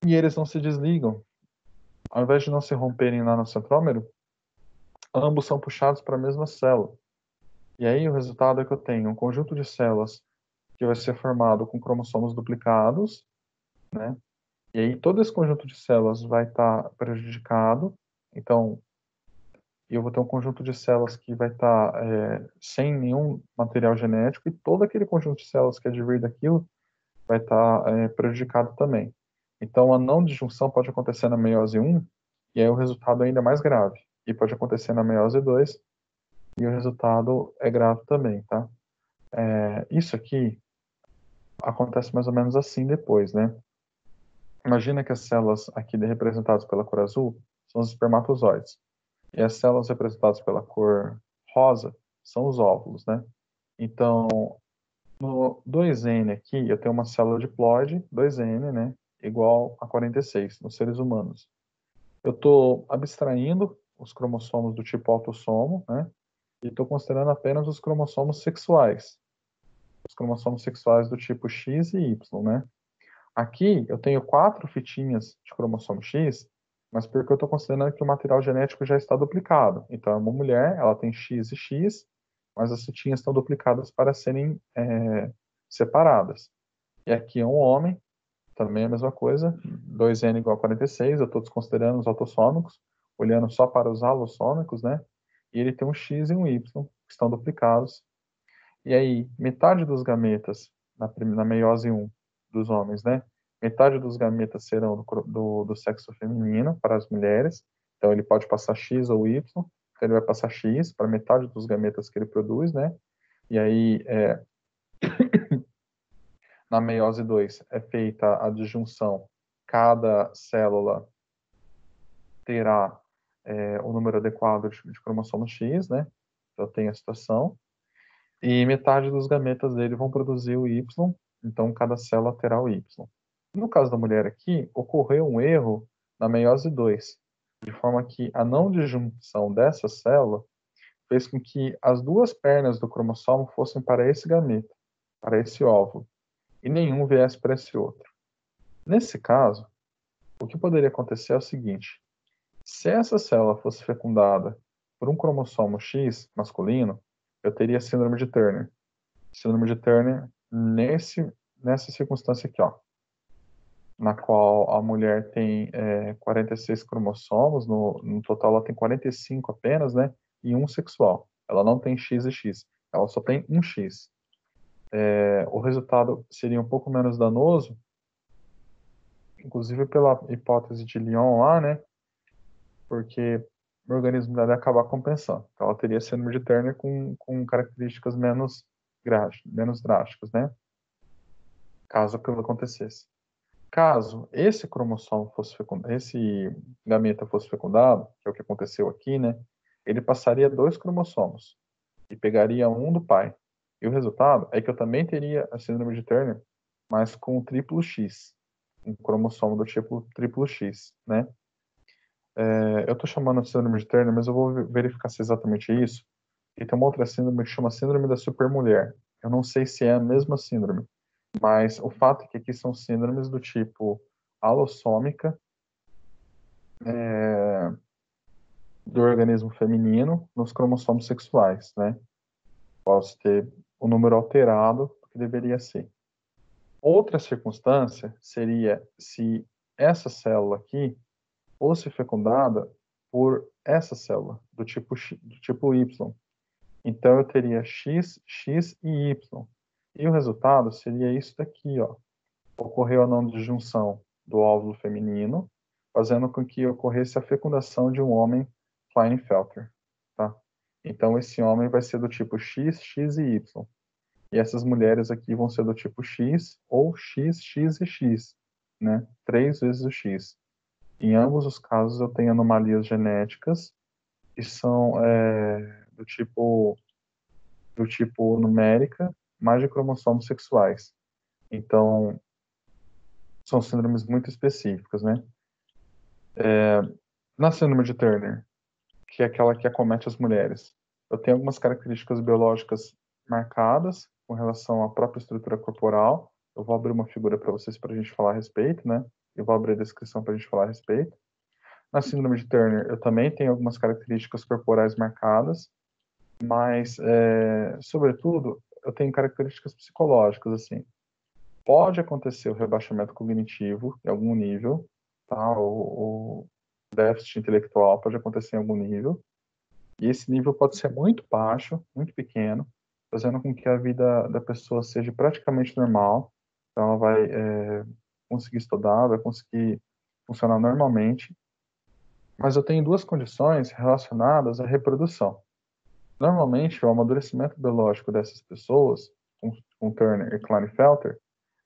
Speaker 1: E eles não se desligam. Ao invés de não se romperem lá no centrômero, ambos são puxados para a mesma célula. E aí o resultado é que eu tenho um conjunto de células que vai ser formado com cromossomos duplicados, né? E aí todo esse conjunto de células vai estar prejudicado. Então, eu vou ter um conjunto de células que vai estar sem nenhum material genético, e todo aquele conjunto de células que advir daquilo vai estar prejudicado também. Então, a não disjunção pode acontecer na meiose 1, e aí o resultado é ainda mais grave. E pode acontecer na meiose 2, e o resultado é grave também, tá? Isso aqui acontece mais ou menos assim depois, né? Imagina que as células aqui representadas pela cor azul são os espermatozoides. E as células representadas pela cor rosa são os óvulos, né? Então, no 2N aqui, eu tenho uma célula diploide, 2N, né? Igual a 46, nos seres humanos. Eu estou abstraindo os cromossomos do tipo autossomo, né? E estou considerando apenas os cromossomos sexuais. Os cromossomos sexuais do tipo X e Y, né? Aqui eu tenho 4 fitinhas de cromossomo X, mas porque eu estou considerando que o material genético já está duplicado. Então, é uma mulher, ela tem X e X, mas as fitinhas estão duplicadas para serem separadas. E aqui é um homem, também é a mesma coisa, 2N igual a 46, eu estou desconsiderando os autossômicos, olhando só para os alossômicos, né? E ele tem um X e um Y, que estão duplicados. E aí, metade dos gametas, na meiose 1 dos homens, né? Metade dos gametas serão do sexo feminino para as mulheres. Então, ele pode passar X ou Y. Então, ele vai passar X para metade dos gametas que ele produz, né? E aí, na meiose 2, é feita a disjunção. Cada célula terá o número adequado de cromossomo X, né? Então, tem a situação. E metade dos gametas dele vão produzir o Y, então cada célula terá o Y. No caso da mulher aqui, ocorreu um erro na meiose 2, de forma que a não disjunção dessa célula fez com que as duas pernas do cromossomo fossem para esse gameta, para esse óvulo, e nenhum viesse para esse outro. Nesse caso, o que poderia acontecer é o seguinte: se essa célula fosse fecundada por um cromossomo X masculino, eu teria síndrome de Turner. Síndrome de Turner nessa circunstância aqui, ó, na qual a mulher tem 46 cromossomos, no total ela tem 45 apenas, né, e um sexual. Ela não tem X e X, ela só tem um X. O resultado seria um pouco menos danoso, inclusive pela hipótese de Lyon lá, né, porque o organismo dela ia acabar compensando. Então ela teria síndrome de Turner com características menos drásticas, né? Caso aquilo acontecesse. Caso esse cromossomo fosse fecundado, esse gameta fosse fecundado, que é o que aconteceu aqui, né? Ele passaria 2 cromossomos e pegaria um do pai. E o resultado é que eu também teria a síndrome de Turner, mas com o triplo X, um cromossomo do tipo triplo X, né? Eu estou chamando de síndrome de Turner, mas eu vou verificar se é exatamente isso. E tem uma outra síndrome que chama síndrome da supermulher. Eu não sei se é a mesma síndrome, mas o fato é que aqui são síndromes do tipo alossômica, do organismo feminino nos cromossomos sexuais, né? Posso ter o número alterado do que deveria ser. Outra circunstância seria se essa célula aqui fosse fecundada por essa célula, do tipo Y. Então, eu teria X, X e Y. E o resultado seria isso daqui, ó. Ocorreu a não disjunção do óvulo feminino, fazendo com que ocorresse a fecundação de um homem Klinefelter, tá? Então, esse homem vai ser do tipo X, X e Y. E essas mulheres aqui vão ser do tipo X ou X, X e X, né? 3 vezes o X. Em ambos os casos, eu tenho anomalias genéticas que são do tipo numérica, mais de cromossomos sexuais. Então, são síndromes muito específicas, né? Na síndrome de Turner, que é aquela que acomete as mulheres, eu tenho algumas características biológicas marcadas com relação à própria estrutura corporal. Eu vou abrir uma figura para vocês para a gente falar a respeito, né? Eu vou abrir a descrição para a gente falar a respeito. Na síndrome de Turner, eu também tenho algumas características corporais marcadas, mas, sobretudo, eu tenho características psicológicas, assim. Pode acontecer o rebaixamento cognitivo em algum nível, tá? O déficit intelectual pode acontecer em algum nível, e esse nível pode ser muito baixo, muito pequeno, fazendo com que a vida da pessoa seja praticamente normal. Então, ela vai conseguir estudar, vai conseguir funcionar normalmente. Mas eu tenho duas condições relacionadas à reprodução. Normalmente, o amadurecimento biológico dessas pessoas, com Turner e Klinefelter,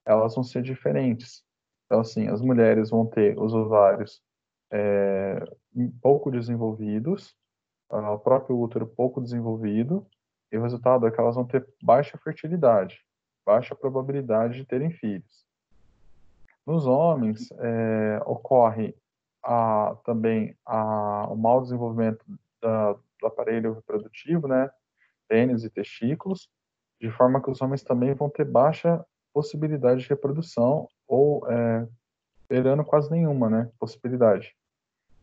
Speaker 1: elas vão ser diferentes. Então, assim, as mulheres vão ter os ovários pouco desenvolvidos, o próprio útero pouco desenvolvido, e o resultado é que elas vão ter baixa fertilidade, baixa probabilidade de terem filhos. Nos homens, ocorre também o mau desenvolvimento do aparelho reprodutivo, né, pênis e testículos, de forma que os homens também vão ter baixa possibilidade de reprodução, ou beirando quase nenhuma, né, possibilidade.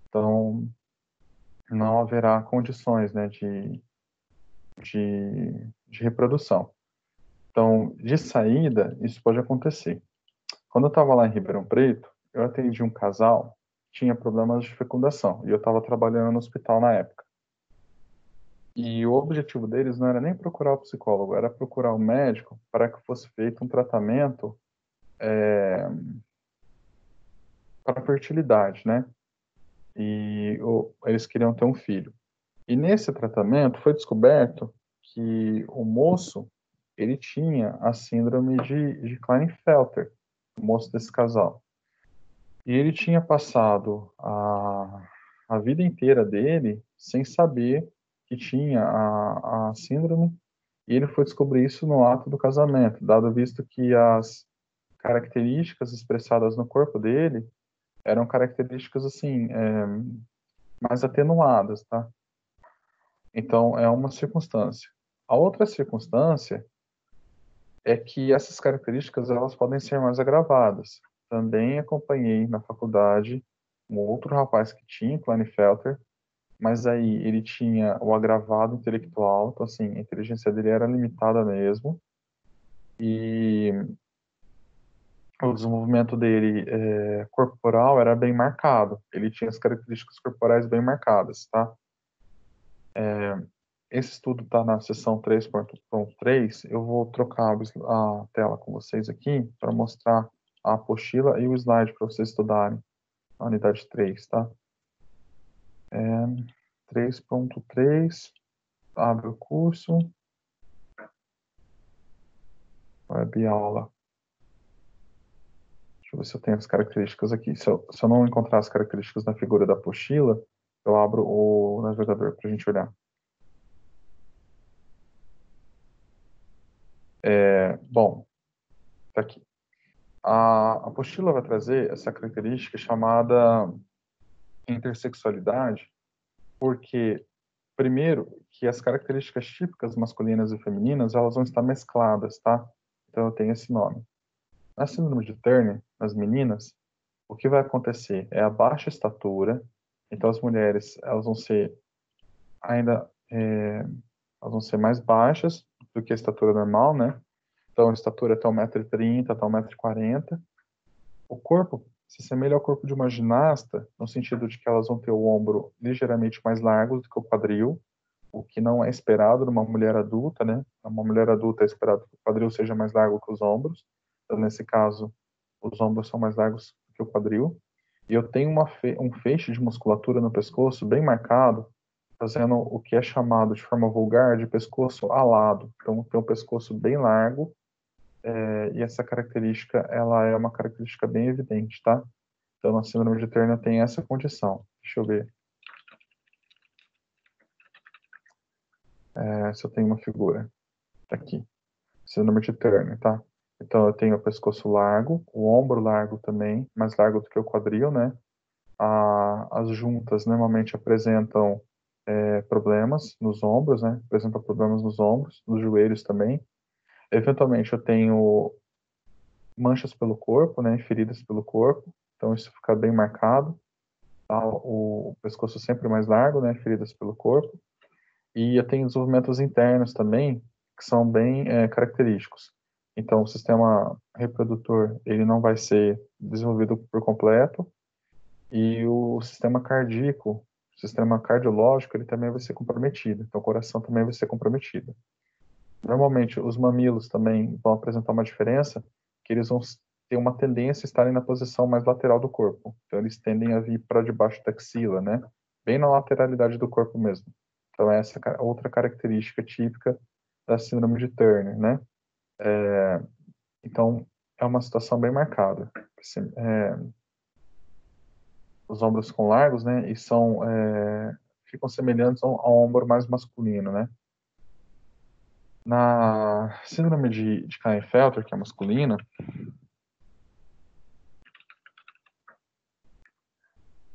Speaker 1: Então, não haverá condições, né, de reprodução. Então, de saída, isso pode acontecer. Quando eu estava lá em Ribeirão Preto, eu atendi um casal que tinha problemas de fecundação, e eu estava trabalhando no hospital na época. E o objetivo deles não era nem procurar o psicólogo, era procurar o médico para que fosse feito um tratamento para fertilidade, né? E eles queriam ter um filho. E nesse tratamento foi descoberto que o moço, ele tinha a síndrome de Klinefelter, o moço desse casal. E ele tinha passado a vida inteira dele sem saber que tinha a síndrome, e ele foi descobrir isso no ato do casamento, dado visto que as características expressadas no corpo dele eram características, assim, mais atenuadas, tá? Então, é uma circunstância. A outra circunstância é que essas características elas podem ser mais agravadas. Também acompanhei na faculdade um outro rapaz que tinha Klinefelter, mas aí ele tinha o agravado intelectual, então assim, a inteligência dele era limitada mesmo, e o desenvolvimento dele corporal era bem marcado, ele tinha as características corporais bem marcadas, tá? Esse estudo está na seção 3.3, eu vou trocar a tela com vocês aqui para mostrar a apostila e o slide para vocês estudarem, a unidade 3, tá? 3.3, abre o curso, web aula. Deixa eu ver se eu tenho as características aqui. Se eu não encontrar as características na figura da apostila, eu abro o navegador para a gente olhar. Bom, tá aqui. A apostila vai trazer essa característica chamada intersexualidade, porque, primeiro, que as características típicas masculinas e femininas, elas vão estar mescladas, tá? Então, eu tenho esse nome. Na síndrome de Turner, nas meninas, o que vai acontecer é a baixa estatura, então as mulheres, elas vão ser ainda, elas vão ser mais baixas do que a estatura normal, né? Então, a estatura até 1,30 m, até 1,40 m. O corpo se assemelha ao corpo de uma ginasta, no sentido de que elas vão ter o ombro ligeiramente mais largo do que o quadril, o que não é esperado numa mulher adulta, né? Uma mulher adulta é esperado que o quadril seja mais largo que os ombros. Então, nesse caso, os ombros são mais largos que o quadril. E eu tenho um feixe de musculatura no pescoço bem marcado, fazendo o que é chamado de forma vulgar de pescoço alado. Então, tem um pescoço bem largo, e essa característica, ela é uma característica bem evidente, tá? Então, na síndrome de Turner tem essa condição. Deixa eu ver se eu tenho uma figura. Tá aqui. Síndrome de Turner, tá? Então, eu tenho o pescoço largo, o ombro largo também, mais largo do que o quadril, né? As juntas normalmente apresentam problemas nos ombros, né? Apresentam problemas nos ombros, nos joelhos também. Eventualmente, eu tenho manchas pelo corpo, né? Feridas pelo corpo. Então, isso fica bem marcado. Tá? O pescoço sempre mais largo, né? Feridas pelo corpo. E eu tenho desenvolvimentos internos também, que são bem característicos. Então, o sistema reprodutor ele não vai ser desenvolvido por completo, e o sistema cardíaco, o sistema cardiológico, ele também vai ser comprometido. Então, o coração também vai ser comprometido. Normalmente, os mamilos também vão apresentar uma diferença, que eles vão ter uma tendência a estarem na posição mais lateral do corpo. Então, eles tendem a vir para debaixo da axila, né? Bem na lateralidade do corpo mesmo. Então, essa é outra característica típica da síndrome de Turner, né? Então, é uma situação bem marcada. Os ombros ficam largos, né? E ficam semelhantes ao ombro mais masculino, né? Na síndrome de Klinefelter, que é masculina,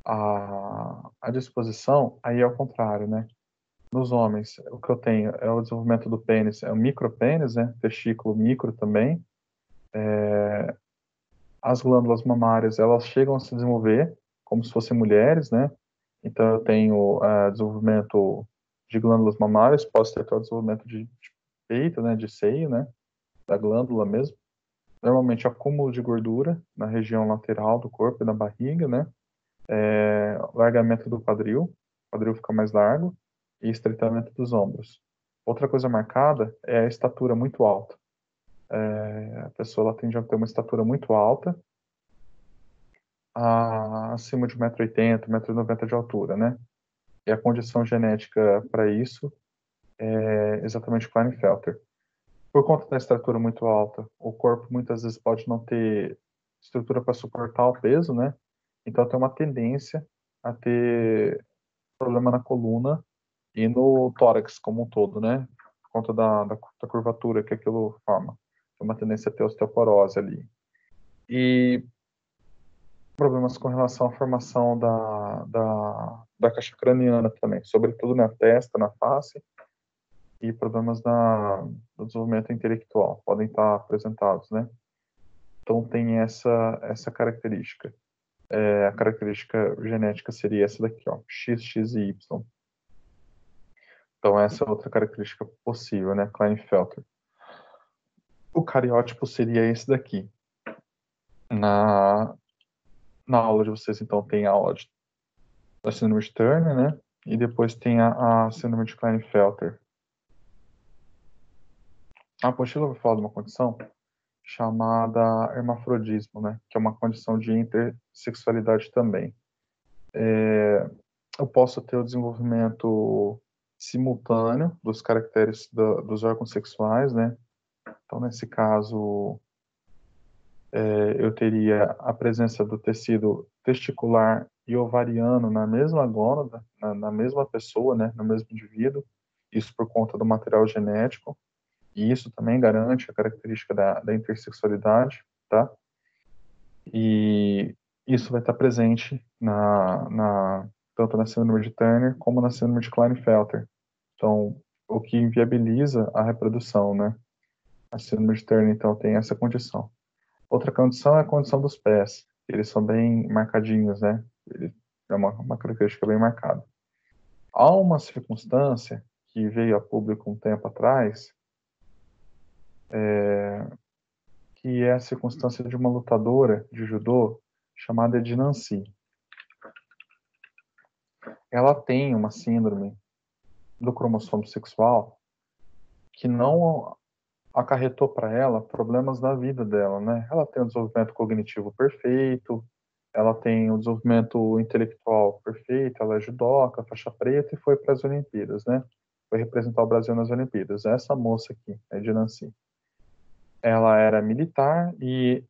Speaker 1: a disposição aí é ao contrário, né? Nos homens, o que eu tenho é o desenvolvimento do pênis, é o micropênis, né? Testículo micro também. As glândulas mamárias, elas chegam a se desenvolver como se fossem mulheres, né? Então, eu tenho desenvolvimento de glândulas mamárias, posso ter até o desenvolvimento de peito, né? De seio, né? Da glândula mesmo. Normalmente, acúmulo de gordura na região lateral do corpo e na barriga, né? Largamento do quadril, o quadril fica mais largo, e estreitamento dos ombros. Outra coisa marcada é a estatura muito alta. A pessoa ela tende a ter uma estatura muito alta, acima de 1,80 m, 1,90 m de altura, né? E a condição genética para isso é exatamente o Klinefelter. Por conta da estatura muito alta, o corpo muitas vezes pode não ter estrutura para suportar o peso, né? Então tem uma tendência a ter problema na coluna e no tórax como um todo, né? Por conta da curvatura que aquilo forma. Tem uma tendência a ter osteoporose ali. E problemas com relação à formação da caixa craniana também, sobretudo na testa, na face, e problemas do desenvolvimento intelectual podem estar apresentados, né? Então tem essa característica. A característica genética seria essa daqui, ó, X, X e Y. Então essa é outra característica possível, né, Klinefelter. O cariótipo seria esse daqui. Na aula de vocês, então, tem a aula da síndrome de Turner, né? E depois tem a síndrome de Klinefelter. A apostila vai falar de uma condição chamada hermafrodismo, né? Que é uma condição de intersexualidade também. Eu posso ter o desenvolvimento simultâneo dos caracteres dos órgãos sexuais, né? Então, nesse caso, eu teria a presença do tecido testicular e ovariano na mesma gônada, na mesma pessoa, né, no mesmo indivíduo, isso por conta do material genético, e isso também garante a característica da intersexualidade, tá? E isso vai estar presente tanto na síndrome de Turner como na síndrome de Klinefelter. Então, o que inviabiliza a reprodução, né? A síndrome de Turner, então, tem essa condição. Outra condição é a condição dos pés. Eles são bem marcadinhos, né? É uma característica bem marcada. Há uma circunstância que veio a público um tempo atrás, que é a circunstância de uma lutadora de judô chamada de Nancy. Ela tem uma síndrome do cromossomo sexual que não acarretou para ela problemas na vida dela, né? Ela tem um desenvolvimento cognitivo perfeito, ela tem um desenvolvimento intelectual perfeito, ela é judoca, faixa preta e foi para as Olimpíadas, né? Foi representar o Brasil nas Olimpíadas. Essa moça aqui, é de Nancy. Ela era militar e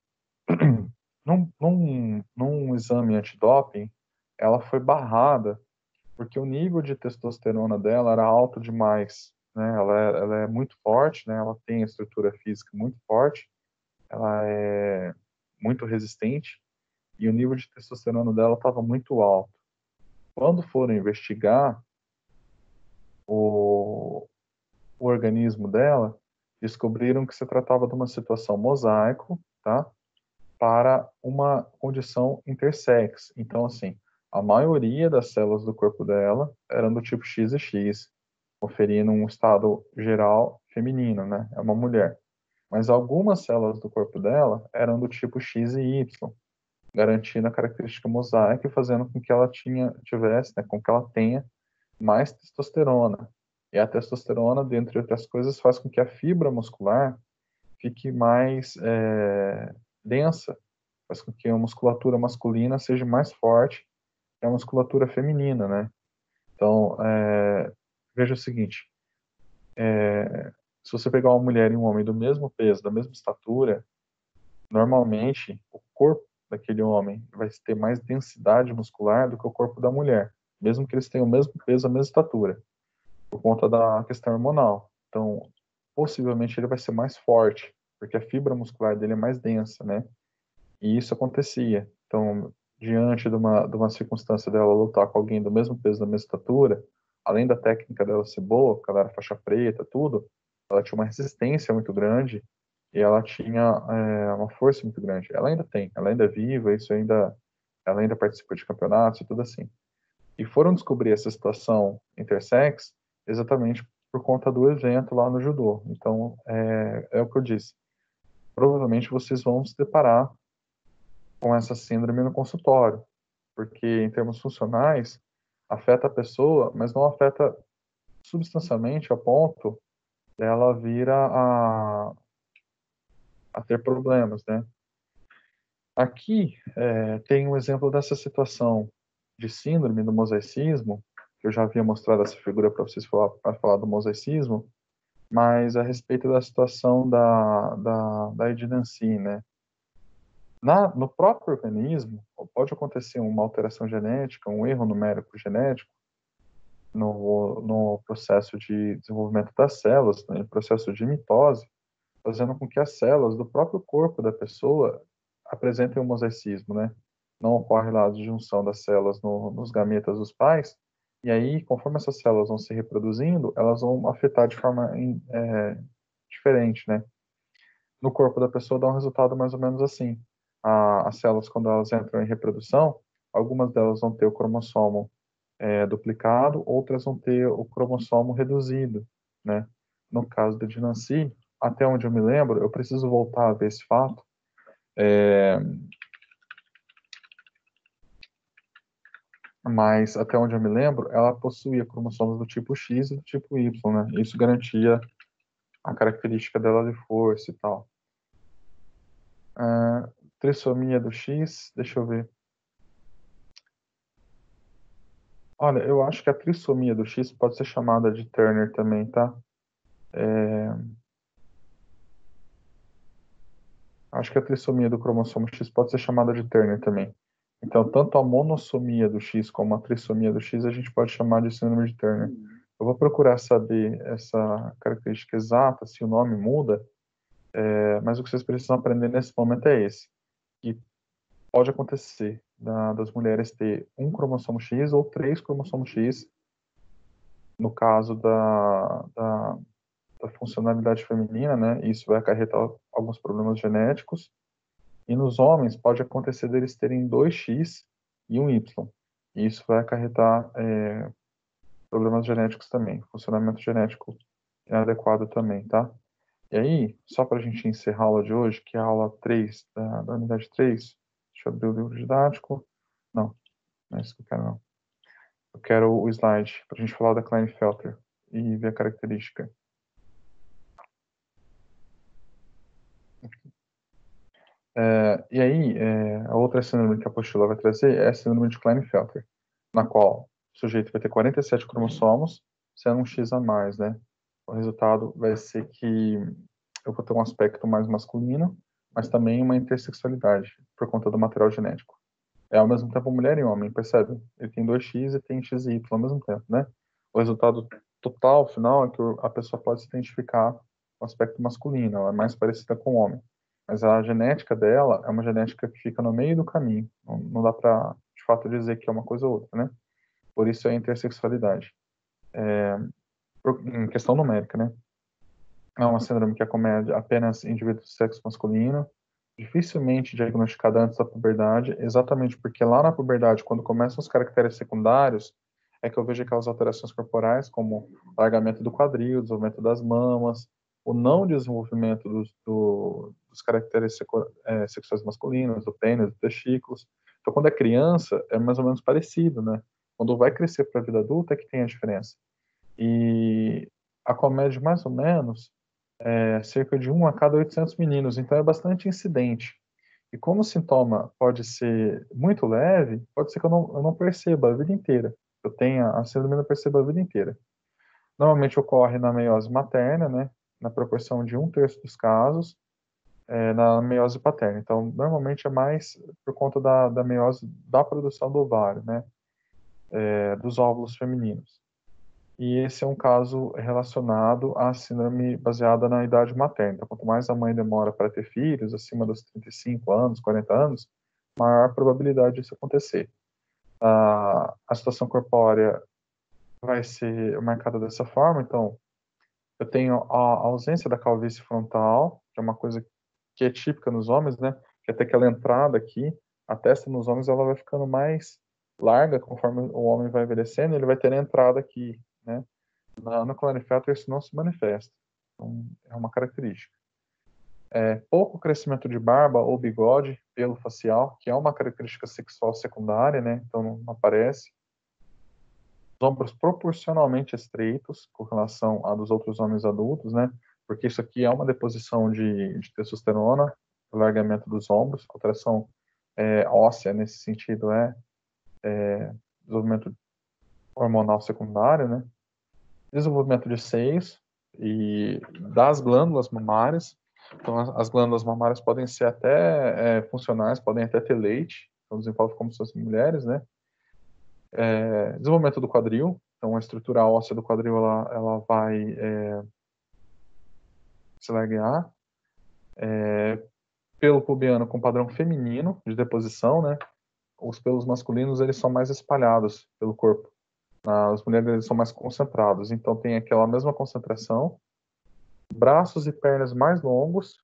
Speaker 1: num exame antidoping, ela foi barrada porque o nível de testosterona dela era alto demais, né? Ela é muito forte, né? Ela tem a estrutura física muito forte, ela é muito resistente e o nível de testosterona dela estava muito alto. Quando foram investigar o organismo dela, descobriram que se tratava de uma situação mosaico, tá? Para uma condição intersex. Então, assim, a maioria das células do corpo dela eram do tipo X e X, conferindo um estado geral feminino, né? É uma mulher. Mas algumas células do corpo dela eram do tipo X e Y, garantindo a característica mosaica e fazendo com que ela tivesse, né, com que ela tenha mais testosterona. E a testosterona, dentre outras coisas, faz com que a fibra muscular fique mais densa, faz com que a musculatura masculina seja mais forte que a musculatura feminina, né? Então, veja o seguinte, se você pegar uma mulher e um homem do mesmo peso, da mesma estatura, normalmente o corpo daquele homem vai ter mais densidade muscular do que o corpo da mulher, mesmo que eles tenham o mesmo peso, a mesma estatura, por conta da questão hormonal. Então, possivelmente ele vai ser mais forte, porque a fibra muscular dele é mais densa, né? E isso acontecia. Então, diante de uma circunstância dela lutar com alguém do mesmo peso, da mesma estatura, além da técnica dela ser boa, porque ela era faixa preta, tudo, ela tinha uma resistência muito grande e ela tinha uma força muito grande. Ela ainda tem, ela ainda é viva, ela ainda participa de campeonatos e tudo assim. E foram descobrir essa situação intersex exatamente por conta do evento lá no judô. Então, é o que eu disse. Provavelmente vocês vão se deparar com essa síndrome no consultório, porque em termos funcionais afeta a pessoa, mas não afeta substancialmente a ponto dela vir a ter problemas, né? Aqui tem um exemplo dessa situação de síndrome do mosaicismo, que eu já havia mostrado essa figura para vocês para falar do mosaicismo, mas a respeito da situação da Ed-Nancy, né? No próprio organismo, pode acontecer uma alteração genética, um erro numérico genético no processo de desenvolvimento das células, né, no processo de mitose, fazendo com que as células do próprio corpo da pessoa apresentem um mosaicismo, né? Não ocorre lá a disjunção das células nos gametas dos pais, e aí, conforme essas células vão se reproduzindo, elas vão afetar de forma diferente, né? No corpo da pessoa dá um resultado mais ou menos assim. As células, quando elas entram em reprodução, algumas delas vão ter o cromossomo duplicado, outras vão ter o cromossomo reduzido, né? No caso da Dinancy, até onde eu me lembro, eu preciso voltar a ver esse fato, mas até onde eu me lembro, ela possuía cromossomos do tipo X e do tipo Y, né? Isso garantia a característica dela de força e tal. Trissomia do X, deixa eu ver. Olha, eu acho que a trissomia do X pode ser chamada de Turner também, tá? Acho que a trissomia do cromossomo X pode ser chamada de Turner também. Então, tanto a monossomia do X como a trissomia do X a gente pode chamar de síndrome de Turner. Eu vou procurar saber essa característica exata, se o nome muda, mas o que vocês precisam aprender nesse momento é esse. Que pode acontecer das mulheres ter um cromossomo X ou 3 cromossomos X, no caso da funcionalidade feminina, né? Isso vai acarretar alguns problemas genéticos. E nos homens pode acontecer deles terem 2X e um Y. E isso vai acarretar problemas genéticos também, funcionamento genético inadequado também, tá? E aí, só para a gente encerrar a aula de hoje, que é a aula 3 da unidade 3, deixa eu abrir o livro didático. Não é isso que eu quero, não. Eu quero o slide para a gente falar da Klinefelter e ver a característica. E aí, a outra síndrome que a apostila vai trazer é a síndrome de Klinefelter, na qual o sujeito vai ter 47 cromossomos, sendo um X a mais, né? O resultado vai ser que eu vou ter um aspecto mais masculino, mas também uma intersexualidade, por conta do material genético. É ao mesmo tempo mulher e homem, percebe? Ele tem 2X e tem X e Y ao mesmo tempo, né? O resultado total, final, é que a pessoa pode se identificar com o aspecto masculino, ela é mais parecida com o homem. Mas a genética dela é uma genética que fica no meio do caminho. Não dá para, de fato, dizer que é uma coisa ou outra, né? Por isso é a intersexualidade. Em questão numérica, né? É uma síndrome que acomete apenas indivíduos de sexo masculino, dificilmente diagnosticada antes da puberdade, exatamente porque lá na puberdade, quando começam os caracteres secundários, é que eu vejo aquelas alterações corporais, como alargamento do quadril, desenvolvimento das mamas, o não desenvolvimento dos caracteres sexuais masculinos, do pênis, dos testículos. Então, quando é criança, é mais ou menos parecido, né? Quando vai crescer para a vida adulta é que tem a diferença. E a comédia, mais ou menos, é cerca de 1 a cada 800 meninos, então é bastante incidente. E como o sintoma pode ser muito leve, pode ser que eu não perceba a vida inteira. Eu tenha a síndrome e não perceba a vida inteira. Normalmente ocorre na meiose materna, né? Na proporção de 1/3 dos casos, na meiose paterna. Então, normalmente é mais por conta da meiose da produção do ovário, né? Dos óvulos femininos. E esse é um caso relacionado à síndrome baseada na idade materna. Então, quanto mais a mãe demora para ter filhos, acima dos 35 anos, 40 anos, maior a probabilidade disso acontecer. A situação corpórea vai ser marcada dessa forma. Então, eu tenho a ausência da calvície frontal, que é uma coisa que é típica nos homens, né? Que até aquela entrada aqui, a testa nos homens ela vai ficando mais larga conforme o homem vai envelhecendo, ele vai ter a entrada aqui, né? No Clonifeto isso não se manifesta. Então, é uma característica. Pouco crescimento de barba ou bigode, pelo facial, que é uma característica sexual secundária, né? Então não aparece. Os ombros proporcionalmente estreitos com relação a dos outros homens adultos, né? Porque isso aqui é uma deposição de testosterona, alargamento dos ombros, alteração óssea nesse sentido desenvolvimento hormonal secundário, né? Desenvolvimento de seios e das glândulas mamárias. Então, as glândulas mamárias podem ser até funcionais, podem até ter leite, então desenvolve como se fossem mulheres, né? Desenvolvimento do quadril, então a estrutura óssea do quadril ela vai se largar. Pelo pubiano com padrão feminino de deposição, né? Os pelos masculinos eles são mais espalhados pelo corpo. As mulheres eles são mais concentrados, então tem aquela mesma concentração. Braços e pernas mais longos,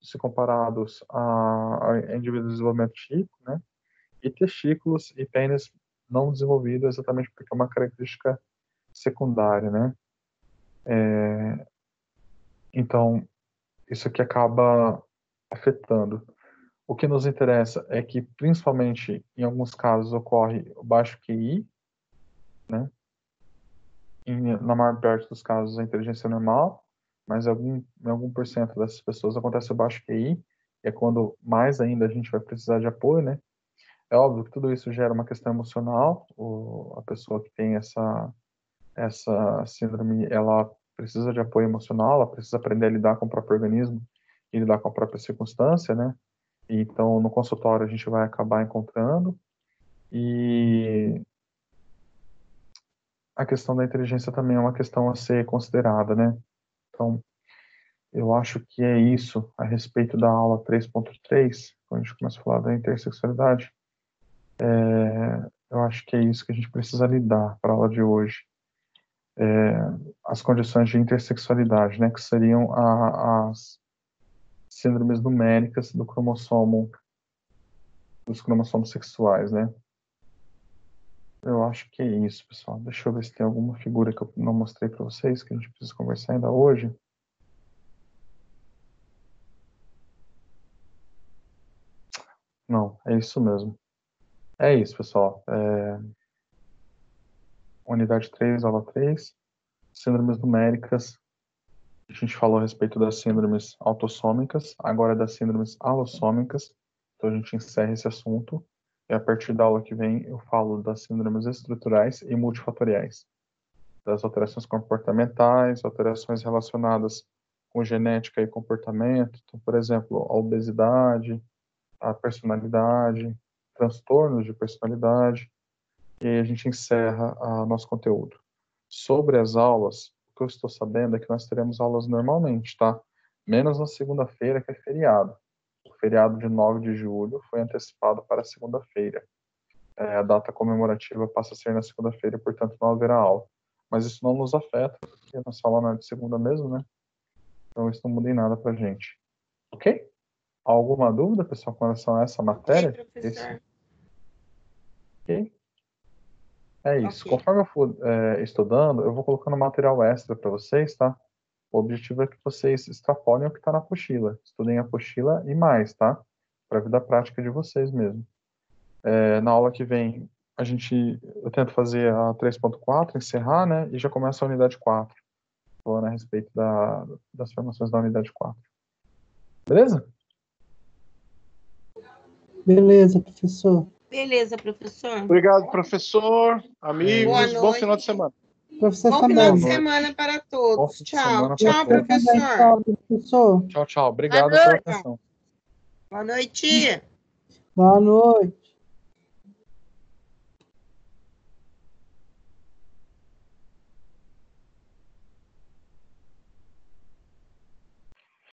Speaker 1: se comparados a indivíduos de desenvolvimento típico, né? E testículos e pênis não desenvolvidos, exatamente porque é uma característica secundária, né? Então, isso aqui acaba afetando. O que nos interessa é que, principalmente, em alguns casos, ocorre o baixo QI, né? Na maior parte dos casos, a inteligência é normal, mas em algum porcento dessas pessoas acontece o baixo QI, e é quando mais ainda a gente vai precisar de apoio, né? É óbvio que tudo isso gera uma questão emocional. A pessoa que tem essa síndrome, ela precisa de apoio emocional, ela precisa aprender a lidar com o próprio organismo e lidar com a própria circunstância, né? Então, no consultório a gente vai acabar encontrando. E a questão da inteligência também é uma questão a ser considerada, né? Então, eu acho que é isso a respeito da aula 3.3, quando a gente começa a falar da intersexualidade. Eu acho que é isso que a gente precisa lidar para a aula de hoje. As condições de intersexualidade, né? Que seriam as síndromes numéricas dos cromossomos sexuais, né? Eu acho que é isso, pessoal. Deixa eu ver se tem alguma figura que eu não mostrei para vocês, que a gente precisa conversar ainda hoje. Não, é isso mesmo. É isso, pessoal. Unidade 3, aula 3. Síndromes numéricas. A gente falou a respeito das síndromes autossômicas, agora das síndromes alossômicas. Então a gente encerra esse assunto. E a partir da aula que vem eu falo das síndromes estruturais e multifatoriais. Das alterações comportamentais, alterações relacionadas com genética e comportamento. Então, por exemplo, a obesidade, a personalidade, transtornos de personalidade. E aí a gente encerra nosso conteúdo. Sobre as aulas, o que eu estou sabendo é que nós teremos aulas normalmente, tá? Menos na segunda-feira, que é feriado. O feriado de 9 de julho foi antecipado para segunda-feira. A data comemorativa passa a ser na segunda-feira, portanto não haverá aula. Mas isso não nos afeta, porque a nossa aula não é de segunda mesmo, né? Então isso não muda em nada pra gente. Ok? Alguma dúvida, pessoal, com relação a essa matéria?
Speaker 2: Ok, professor.
Speaker 1: Ok? É isso.
Speaker 2: Ok.
Speaker 1: Conforme eu for estudando, eu vou colocando material extra para vocês, tá? O objetivo é que vocês extrapolem o que está na apostila. Estudem a apostila e mais, tá? Para a vida prática de vocês mesmo. Na aula que vem, eu tento fazer a 3.4, encerrar, né? E já começa a unidade 4. Falando a respeito das formações da unidade 4. Beleza?
Speaker 7: Beleza, professor.
Speaker 2: Beleza, professor.
Speaker 4: Obrigado, professor, amigos. Bom final de semana.
Speaker 7: Professor
Speaker 2: Bom
Speaker 7: também.
Speaker 2: final de semana para todos. Tchau. Tchau, professor.
Speaker 7: Tchau, professor.
Speaker 1: Tchau, tchau. Obrigado pela atenção.
Speaker 2: Boa noite.
Speaker 7: Boa noite.